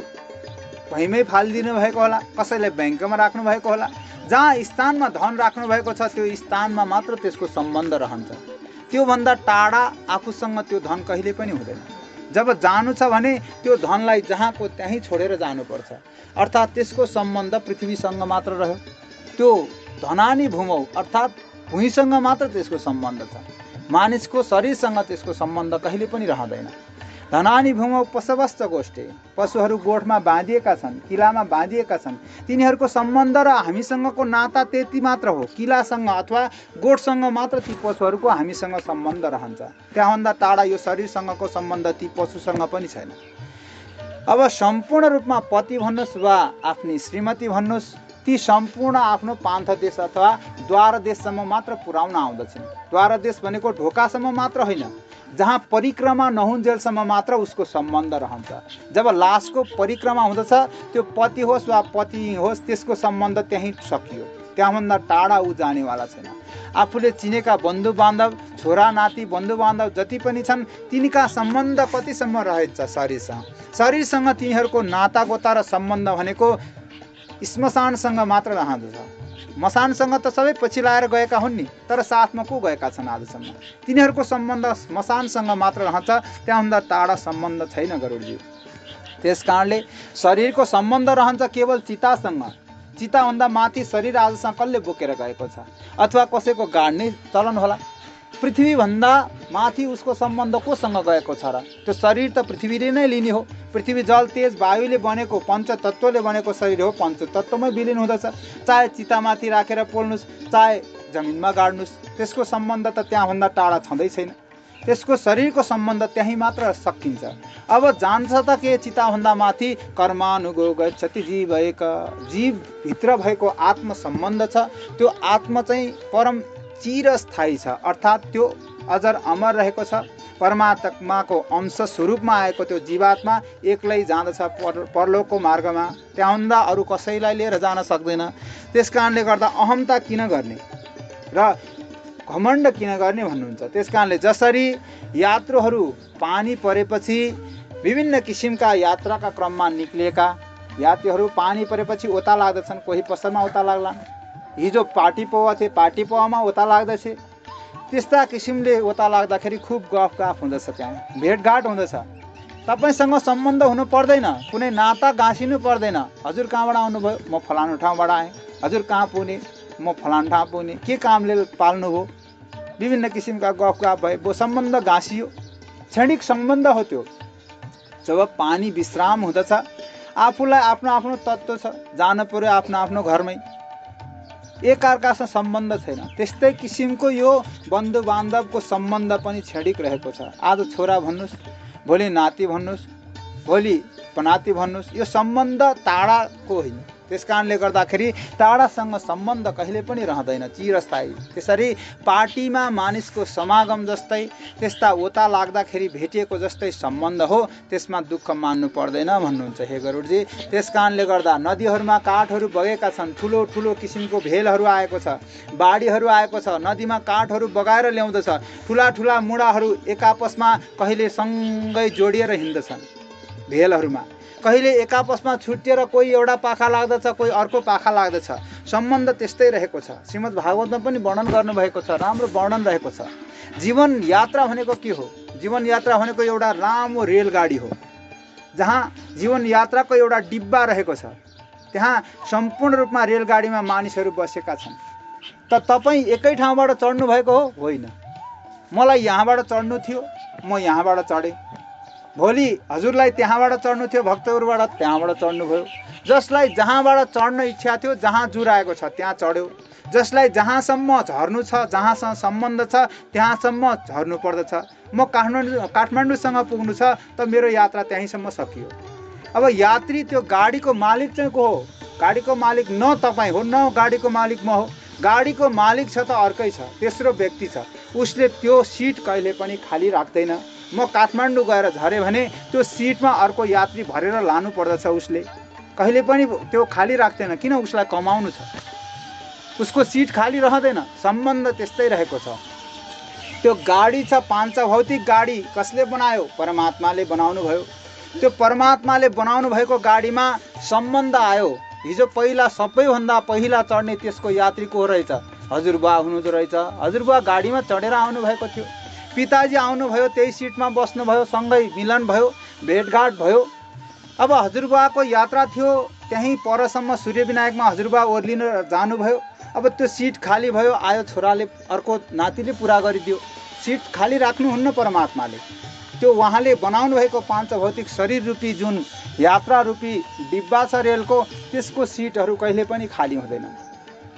भैँमै फालिदिनु भएको होला, कसैले ब्याङ्कमा राख्नु भएको होला। जहाँ स्थानमा धन राख्नु भएको छ त्यो स्थानमा मात्र त्यसको सम्बन्ध रहन्छ। त्योभन्दा टाढा आफूसँग त्यो धन कहिले पनि हुँदैन। जब जानु छ भने त्यो धनलाई जहाँको त्यहीँ छोडेर जानुपर्छ, अर्थात् त्यसको सम्बन्ध पृथ्वीसँग मात्र रह्यो। त्यो धनानि भूमौ अर्थात् भुइँसँग मात्र त्यसको सम्बन्ध छ, मानिसको शरीरसँग त्यसको सम्बन्ध कहिले पनि रहँदैन। धनानि भूमौ पशवस्त गोष्ठे, पशुहरू गोठमा बाँधिएका छन्, किलामा बाँधिएका छन्, तिनीहरूको सम्बन्ध र हामीसँगको नाता त्यति मात्र हो। किलासँग अथवा गोठसँग मात्र ती पशुहरूको हामीसँग सम्बन्ध रहन्छ। त्यहाँभन्दा टाढा यो शरीरसँगको सम्बन्ध ती पशुसँग पनि छैन। अब सम्पूर्ण रूपमा पति भन्नुहोस् वा आफ्नी श्रीमती भन्नुहोस्, ती सम्पूर्ण आफ्नो पान्थ देश अथवा द्वार देशसम्म मात्र पुर्याउन आउँदछन्। द्वार देश भनेको ढोकासम्म मात्र होइन, जहाँ परिक्रमा नहुन्जेलसम्म मात्र उसको सम्बन्ध रहन्छ। जब लासको परिक्रमा हुँदछ त्यो पति होस् वा पत्नी होस् त्यसको सम्बन्ध त्यहीँ सकियो, त्यहाँभन्दा टाढा ऊ जानेवाला छैन। आफूले चिनेका बन्धु बान्धव, छोरा नाति बन्धु बान्धव जति पनि छन् तिनका सम्बन्ध कतिसम्म रहेछ शरीरसँग। शरीरसँग तिनीहरूको नातागोता र सम्बन्ध भनेको श्मशानसँग मात्र रहँदछ। मसानसँग त सबै पछि लाएर गएका हुन् नि, तर साथमा को गएका छन् आजसम्म? तिनीहरूको सम्बन्ध मसानसँग मात्र रहन्छ, त्यहाँभन्दा टाढा सम्बन्ध छैन गरुडजी। त्यस कारणले शरीरको सम्बन्ध रहन्छ केवल चितासँग। चिताभन्दा माथि शरीर आजसँग कसले बोकेर गएको छ? अथवा कसैको गाड्ने चलन होला। पृथ्वीभन्दा माथि उसको सम्बन्ध कोसँग गएको छ र? त्यो शरीर त पृथ्वीले नै लिने हो। पृथ्वी जल तेज वायुले बनेको पञ्चतत्त्वले बनेको शरीर हो, पञ्चतत्त्वमै विलिन हुँदछ। चाहे चितामाथि राखेर पोल्नुहोस्, चाहे जमिनमा गाड्नुहोस्, त्यसको सम्बन्ध त त्यहाँभन्दा टाढा छँदै छैन। त्यसको शरीरको सम्बन्ध त्यहीँ मात्र सकिन्छ। अब जान्छ त के चिताभन्दा माथि? कर्मानुगो गच्छति जीव एक। जीवभित्र भएको आत्म सम्बन्ध छ, त्यो आत्मा चाहिँ परम चिरस्थायी छ, अर्थात् त्यो अजर अमर रहेको छ। परमात्माको अंश स्वरूपमा आएको त्यो जीवात्मा एक्लै जाँदछ परलोकको मार्गमा, त्यहाँभन्दा अरू कसैलाई लिएर जान सक्दैन। त्यस कारणले गर्दा अहमता किन गर्ने र घमण्ड किन गर्ने भन्नुहुन्छ। त्यस कारणले जसरी यात्रुहरू पानी परेपछि विभिन्न किसिमका यात्राका क्रममा निक्लिएका यात्रीहरू पानी परेपछि ओता लाग्दछन्, कोही पसलमा ओता लाग्लान्। हिजो पार्टी पौवा थिए, पार्टी पौवामा ओता लाग्दछ। त्यस्ता किसिमले ओता लाग्दाखेरि खुब गफगाफ हुँदछ, त्यहाँ भेटघाट हुँदछ। तपाईँसँग सम्बन्ध हुनु पर्दैन, कुनै नाता गाँसिनु पर्दैन। हजुर कहाँबाट आउनुभयो? म फलानु ठाउँबाट आएँ। हजुर कहाँ पुग्ने? म फलानु ठाउँ पुग्ने। के कामले पाल्नुभयो? विभिन्न किसिमका गफगाफ भए, वो सम्बन्ध गाँसियो। क्षणिक सम्बन्ध हो त्यो। जब पानी विश्राम हुँदछ, आफूलाई आफ्नो आफ्नो तत्त्व छ, जान पर्यो आफ्नो आफ्नो घरमै, एकअर्कासँग सम्बन्ध छैन। त्यस्तै किसिमको यो बन्धु बान्धवको सम्बन्ध पनि क्षणिक रहेको छ। आज छोरा भन्नुहोस्, भोलि नाति भन्नुहोस्, भोलि पनाति भन्नुहोस्, यो सम्बन्ध टाढाको होइन। त्यस कारणले गर्दाखेरि टाढासँग सम्बन्ध कहिले पनि रहँदैन, चिरस्थायी। त्यसरी पार्टीमा मानिसको समागम जस्तै, त्यस्ता ओता लाग्दाखेरि भेटिएको जस्तै सम्बन्ध हो, त्यसमा दुःख मान्नु पर्दैन भन्नुहुन्छ हे गरुडजी। त्यस कारणले गर्दा नदीहरूमा काठहरू बगेका छन्, ठुलो ठुलो किसिमको भेलहरू आएको छ, बाढीहरू आएको छ, नदीमा काठहरू बगाएर ल्याउँदछ। ठुला ठुला मुढाहरू एकापसमा कहिले सँगै जोडिएर हिँड्दछन् भेलहरूमा, कहिले एकापसमा छुट्टिएर कोही एउटा पाखा लाग्दछ, कोही अर्को पाखा लाग्दछ। सम्बन्ध त्यस्तै रहेको छ। श्रीमद् भागवतमा पनि वर्णन गर्नुभएको छ, राम्रो वर्णन रहेको छ। जीवन यात्रा भनेको के हो? जीवन यात्रा भनेको एउटा लामो रेलगाडी हो, जहाँ जीवन यात्राको एउटा डिब्बा रहेको छ। त्यहाँ सम्पूर्ण रूपमा रेलगाडीमा मानिसहरू बसेका छन्। त तपाईँ एकै ठाउँबाट चढ्नु भएको हो? होइन। मलाई यहाँबाट चढ्नु थियो, म यहाँबाट चढेँ। भोलि हजुरलाई त्यहाँबाट चढ्नु थियो, भक्तहरूबाट त्यहाँबाट चढ्नुभयो। जसलाई जहाँबाट चढ्न इच्छा थियो, जहाँ जुराएको छ त्यहाँ चढ्यो। जसलाई जहाँसम्म झर्नु छ, जहाँसँग सम्बन्ध छ, त्यहाँसम्म झर्नु पर्दछ। म काठमाडौँसँग पुग्नु छ, त मेरो यात्रा त्यहीँसम्म सकियो। अब यात्री त्यो गाडीको मालिक चाहिँ को हो? गाडीको मालिक न तपाईँ हो, न गाडीको मालिक म हो। गाडीको मालिक छ त अर्कै छ, तेस्रो व्यक्ति छ। उसले त्यो सिट कहिले पनि खाली राख्दैन। म काठमाडौँ गएर झरेँ भने त्यो सिटमा अर्को यात्री भरेर लानु पर्दछ। उसले कहिले पनि त्यो खाली राख्दैन, किन? उसलाई कमाउनु छ, उसको सिट खाली रहँदैन। सम्बन्ध त्यस्तै रहेको छ। त्यो गाडी छ, पाञ्च भौतिक गाडी कसले बनायो? परमात्माले बनाउनु भयो। त्यो परमात्माले बनाउनु भएको गाडीमा सम्बन्ध आयो। हिजो पहिला सबैभन्दा पहिला चढ्ने त्यसको यात्री को रहेछ? हजुरबुवा हुनुहुँदो रहेछ। हजुरबुवा गाडीमा चढेर आउनु भएको थियो। पिताजी आउनुभयो, त्यही सिटमा बस्नुभयो, सँगै मिलन भयो, भेटघाट भयो। अब हजुरबुवाको यात्रा थियो, त्यहीँ परसम्म सूर्यविनायकमा हजुरबुवा ओर्लिन जानुभयो। अब त्यो सिट खाली भयो, आयो छोराले, अर्को नातिले पुरा गरिदियो। सिट खाली राख्नुहुन्न परमात्माले। त्यो उहाँले बनाउनु भएको पाञ्च भौतिक शरीर रूपी जुन यात्रा रूपी डिब्बा छ रेलको, त्यसको सिटहरू कहिले पनि खाली हुँदैन।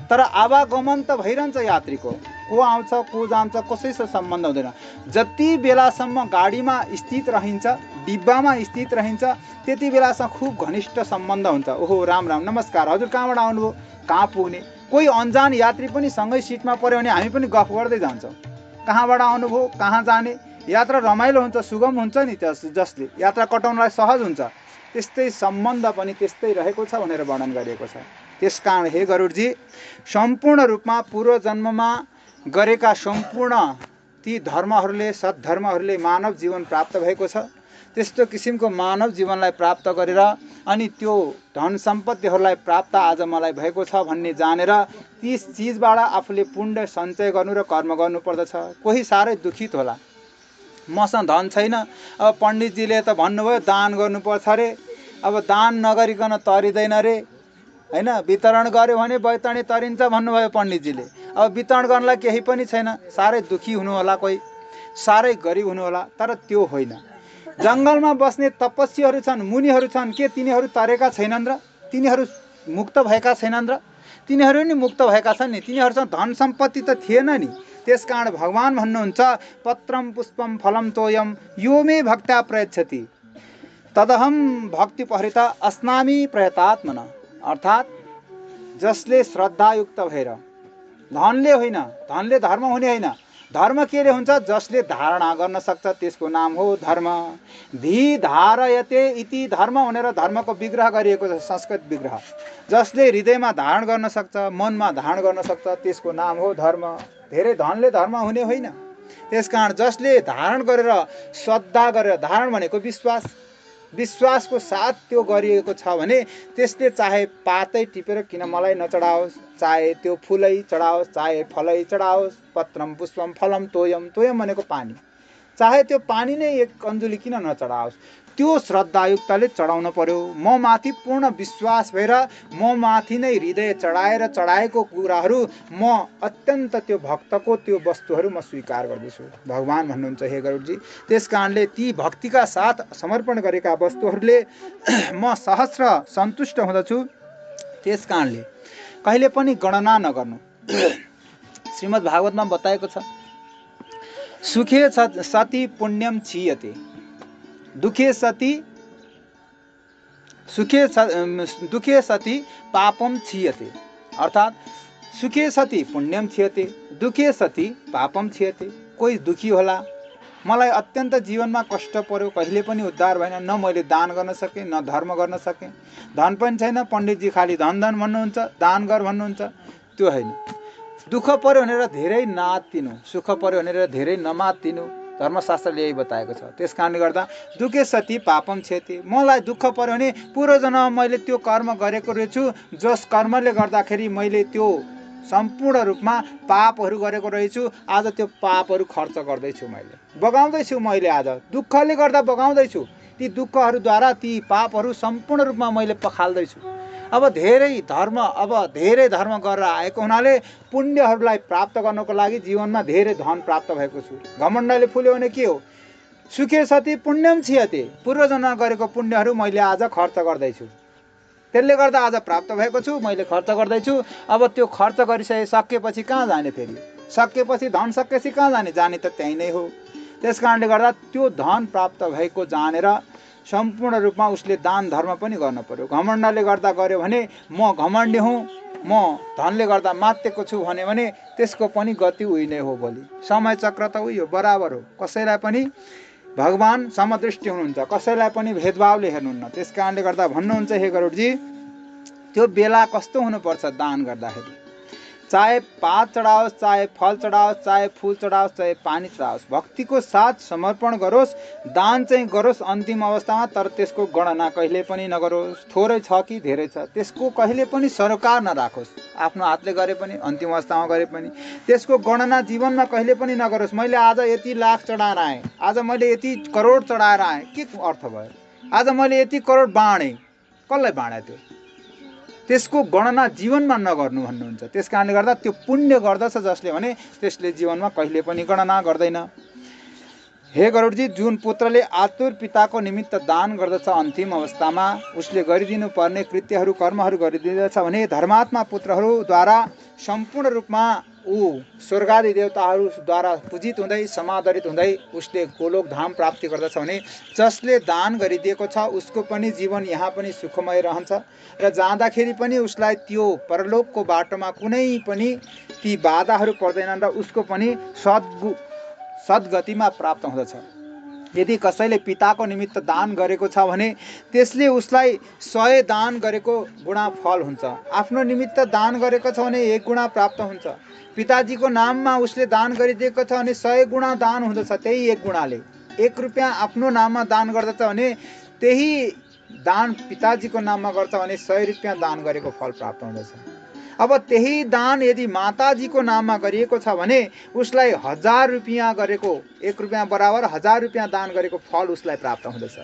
तर आवागमन त भइरहन्छ यात्रीको, को आउँछ को जान्छ, कसैसँग सम्बन्ध हुँदैन। जति बेलासम्म गाडीमा स्थित रहन्छ, डिब्बामा स्थित रहन्छ, त्यति बेलासम्म खुब घनिष्ठ सम्बन्ध हुन्छ। ओहो राम राम, नमस्कार, हजुर कहाँबाट आउनुभयो, कहाँ पुग्ने? कोही अनजान यात्री पनि सँगै सिटमा पऱ्यो भने हामी पनि गफ गर्दै जान्छौँ। कहाँबाट आउनुभयो, कहाँ जाने? यात्रा रमाइलो हुन्छ, सुगम हुन्छ नि, जसले यात्रा कटाउनलाई सहज हुन्छ। त्यस्तै सम्बन्ध पनि त्यस्तै रहेको छ भनेर वर्णन गरिएको छ। त्यसकारण हे गरुडजी, सम्पूर्ण रूपमा पूर्व जन्ममा गरेका सम्पूर्ण ती धर्महरूले सद्धर्महरूले मानव जीवन प्राप्त भएको छ। त्यस्तो किसिमको मानव जीवनलाई प्राप्त गरेर अनि त्यो धन सम्पत्तिहरूलाई प्राप्त आज मलाई भएको छ भन्ने जानेर ती चिजबाट आफूले पुण्य सञ्चय गर्नु र कर्म गर्नुपर्दछ। कोही साह्रै दुखित होला, मसँग धन छैन, अब पण्डितजीले त भन्नुभयो दान गर्नुपर्छ अरे, अब दान नगरिकन तरिँदैन रे हैन, वितरण गर्यो भने बैतरणी तरिन्छ भन्नुभयो पण्डितजीले। अब वितरण गर्नलाई केही पनि छैन, साह्रै दुखी हुनु होला, कोही साह्रै गरिब हुनु होला। तर त्यो होइन। जङ्गलमा बस्ने तपस्वीहरू छन्, मुनिहरू छन्, के तिनीहरू तरेका छैनन् र? तिनीहरू मुक्त भएका छैनन् र? तिनीहरू नि मुक्त भएका छन् नि, तिनीहरूसँग धन सम्पत्ति त थिएन नि। त्यसकारण भगवान भन्नुहुन्छ पत्रम पुष्पम फलम तोयम यो मे भक्त्या प्रयच्छति तदहम भक्ति परिता अस्नामी प्रयतात्मना। अर्थात् जसले श्रद्धायुक्त भएर, धनले होइन, धनले धर्म हुने होइन, धर्म केले हुन्छ? जसले धारणा गर्न सक्छ त्यसको नाम हो धर्म। धी धारयते इति धर्म भनेर धर्मको विग्रह गरिएको छ, संस्कृत विग्रह। जसले हृदयमा धारण गर्न सक्छ, मनमा धारण गर्न सक्छ त्यसको नाम हो धर्म। धेरै धनले धर्म हुने होइन। त्यसकारण जसले धारण गरेर, श्रद्धा गरेर, धारण भनेको विश्वास, विश्वासको साथ त्यो गरिएको छ भने त्यसले चाहे पातै टिपेर किन मलाई नचढाओस्, चाहे त्यो फुलै चढाओस्, चाहे फलै चढाओस्, पत्रम पुष्पम फलम तोयम, तोयम भनेको पानी, चाहे त्यो पानी नै एक अन्जुली किन नचढाओस्, त्यो श्रद्धायुक्तले चढाउन पर्यो। म माथि पूर्ण विश्वास भएर म माथि नै हृदय चढाएर चढाएको कुराहरू म अत्यन्त त्यो भक्तको त्यो वस्तुहरू म स्वीकार गर्दछु। भगवान भन्नुहुन्छ हे गरुडजी, त्यस कारणले ती भक्तिका साथ समर्पण गरेका वस्तुहरूले म सहस्र सन्तुष्ट हुँदछु। त्यस कारणले कहिले पनि गणना नगर्नु। श्रीमद् भागवतमा बताएको छ सुखे सति पुण्यम क्षीयते, दुखे सति पापम क्षीयते। अर्थात् सुखे सति पुण्यम क्षीयते, दुखे सति पापम क्षीयते। कोही दुखी होला, मलाई अत्यन्त जीवनमा कष्ट पर्यो, कहिले पनि उद्धार भएन, न मैले दान गर्न सकेँ, न धर्म गर्न सकेँ, धन पनि छैन, पण्डितजी खालि धन धन भन्नुहुन्छ, दान गर भन्नुहुन्छ, त्यो होइन। दुःख पर्यो भनेर धेरै नातिनु, सुख पर्यो भनेर धेरै नमातिनु, धर्मशास्त्रले यही बताएको छ। त्यस कारणले गर्दा दुखे सति पापम क्षति। मलाई दुःख पर्यो भने पूर्वजन्ममा मैले त्यो कर्म गरेको रहेछु, जस कर्मले गर्दाखेरि मैले त्यो सम्पूर्ण रूपमा पापहरू गरेको रहेछु, आज त्यो पापहरू खर्च गर्दैछु, मैले बगाउँदैछु, मैले आज दुःखले गर्दा बगाउँदैछु, ती दुःखहरूद्वारा ती पापहरू सम्पूर्ण रूपमा मैले पखाल्दैछु। अब धेरै धर्म गरेर आएको हुनाले पुण्यहरूलाई प्राप्त गर्नको लागि जीवनमा धेरै धन प्राप्त भएको छु। घमण्डले फुल्यो भने के हो? सुखे सति पुण्यम क्षीयते, पूर्वजन्ममा गरेको पुण्यहरू मैले आज खर्च गर्दैछु, त्यसले गर्दा आज प्राप्त भएको छु, मैले खर्च गर्दैछु। अब त्यो खर्च गरिसकेपछि कहाँ जाने? फेरि सकेपछि धन सकेपछि कहाँ जाने? जाने त त्यही नै हो। त्यस कारणले गर्दा त्यो धन प्राप्त भएको जानेर सम्पूर्ण रूपमा उसले दान धर्म पनि गर्न पर्यो। घमण्डले गर्दा गर्यो भने म घमण्डी हुँ, म धनले गर्दा मातेको छु भने त्यसको पनि गति उही नै हो। भोलि समय चक्र त उही हो, बराबर हो। कसैलाई पनि भगवान समदृष्टि हुनुहुन्छ, कसैलाई पनि भेदभावले हेर्नुहुन्न। त्यस कारणले गर्दा भन्नुहुन्छ हे गरुडजी, त्यो बेला कस्तो हुनुपर्छ दान गर्दाखेरि? चाहे पात चढाओस्, चाहे फल चढाओस्, चाहे फूल चढाओस्, चाहे पानी चढाओस्, भक्तिको साथ समर्पण गरोस्, दान चाहिँ गरोस् अन्तिम अवस्थामा। तर त्यसको गणना कहिले पनि नगरोस्, थोरै छ कि धेरै छ, त्यसको कहिले पनि सरोकार नराखोस्। आफ्नो हातले गरे पनि, अन्तिम अवस्थामा गरे पनि त्यसको गणना जीवनमा कहिले पनि नगरोस्। मैले आज यति लाख चढाएर आएँ, आज मैले यति करोड चढाएर आएँ, के अर्थ भयो? आज मैले यति करोड बाँडेँ, कसलाई बाँडे? त्यसको गणना जीवनमा नगर्नु भन्नुहुन्छ। त्यस कारणले गर्दा त्यो पुण्य गर्दछ जसले भने त्यसले जीवनमा कहिले पनि गणना गर्दैन। हे गरुडजी, जुन पुत्रले आतुर पिताको निमित्त दान गर्दछ अन्तिम अवस्थामा, उसले गरिदिनु पर्ने कृत्यहरू कर्महरू गरिदिँदछ भने धर्मात्मा पुत्रहरूद्वारा सम्पूर्ण रूपमा ऊ स्वर्गादि देवताहरूद्वारा पूजित हुँदै समादरित हुँदै उसले गोलोक धाम प्राप्ति गर्दछ भने जसले दान गरिदिएको छ उसको पनि जीवन यहाँ पनि सुखमय रहन्छ र जाँदाखेरि पनि उसलाई त्यो परलोकको बाटोमा कुनै पनि ती बाधाहरू पर्दैनन् र उसको पनि सद्गतिमा प्राप्त हुँदछ। यदि कसैले पिताको निमित्त दान गरेको छ भने त्यसले उसलाई 100 दान गरेको गुणा फल हुन्छ। आफ्नो निमित्त दान गरेको छ भने 1 गुणा प्राप्त हुन्छ। पिताजीको नाममा उसले दान गरिदिएको छ भने 100 गुणा दान हुँदछ। त्यही 1 गुणाले 1 रुपियाँ आफ्नो नाममा दान गर्दछ भने त्यही दान पिताजीको नाममा गर्छ भने 100 रुपियाँ दान गरेको फल प्राप्त हुँदछ। अब त्यही दान यदि माताजीको नाममा गरिएको छ भने उसलाई 1000 रुपियाँ गरेको 1 रुपियाँ बराबर 1000 रुपियाँ दान गरेको फल उसलाई प्राप्त हुँदछ।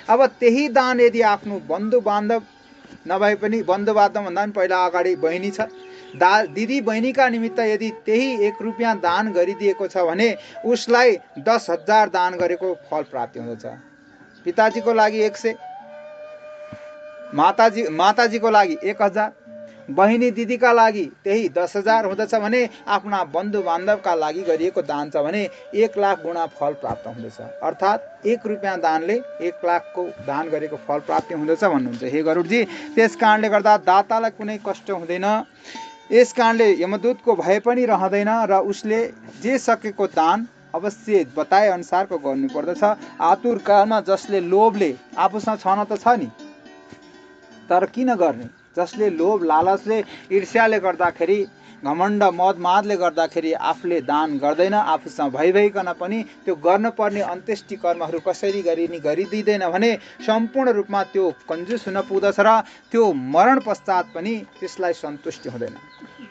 अब त्यही दान यदि आफ्नो बन्धु बान्धव नभए पनि बन्धु बान्धव भन्दा पनि पहिला अगाडि बहिनी छ, दिदी बहिनीका निमित्त यदि त्यही 1 रुपियाँ दान गरिदिएको छ भने उसलाई 10,000 दान गरेको फल प्राप्ति हुँदछ। पिताजीको लागि 100, माताजीको लागि 1000, बहिनी दिदीका लागि त्यही 10,000 हुँदछ भने आफ्ना बन्धु बान्धवका लागि गरिएको दान छ भने 1 लाख गुणा फल प्राप्त हुँदछ। अर्थात् 1 रुपियाँ दानले 1 लाखको दान गरेको फल प्राप्ति हुँदछ भन्नुहुन्छ हे गरुडजी। त्यस कारणले गर्दा दातालाई कुनै कष्ट हुँदैन। यस कारणले यमदूतको भय पनि रहँदैन र उसले जे सकेको दान अवश्य बताए अनुसारको गर्नुपर्दछ। आतुर कालमा जसले लोभले आफूसँग छन त छ नि, तर किन गर्ने? जसले लोभ लालचले ईर्ष्याले गर्दाखेरि घमण्ड मदमादले गर्दाखेरि आफूले दान गर्दैन, आफूसँग भइकन पनि त्यो गर्नुपर्ने अन्त्येष्टि कर्महरू कसरी गरिदिँदैन भने सम्पूर्ण रूपमा त्यो कन्जुस हुन पुग्दछ र त्यो मरण पश्चात पनि त्यसलाई सन्तुष्टि हुँदैन।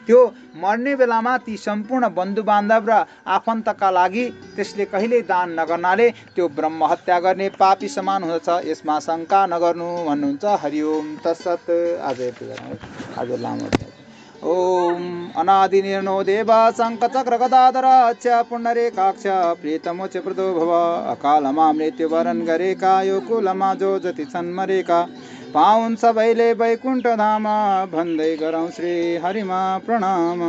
त्यो मर्ने बेलामा ती सम्पूर्ण बन्धु बान्धव र आफन्तका लागि त्यसले कहिल्यै दान नगर्नाले त्यो ब्रह्म हत्या गर्ने पापी समान हुँदछ। यसमा शङ्का नगर्नु भन्नुहुन्छ। हरिओम तत्सत्। आज लामो ओम अनादि निर्णो देव शङ्खचक्र गदाधर च पुण्डरेकाक्ष प्रीतमोच प्रदो भव अकालमा मृत्यु वरण गरेका यो कुलमा जो जति छन् मरेका पाउन् सबैले वैकुण्ठ धाम भन्दै गरौँ श्री हरिमा प्रणाम।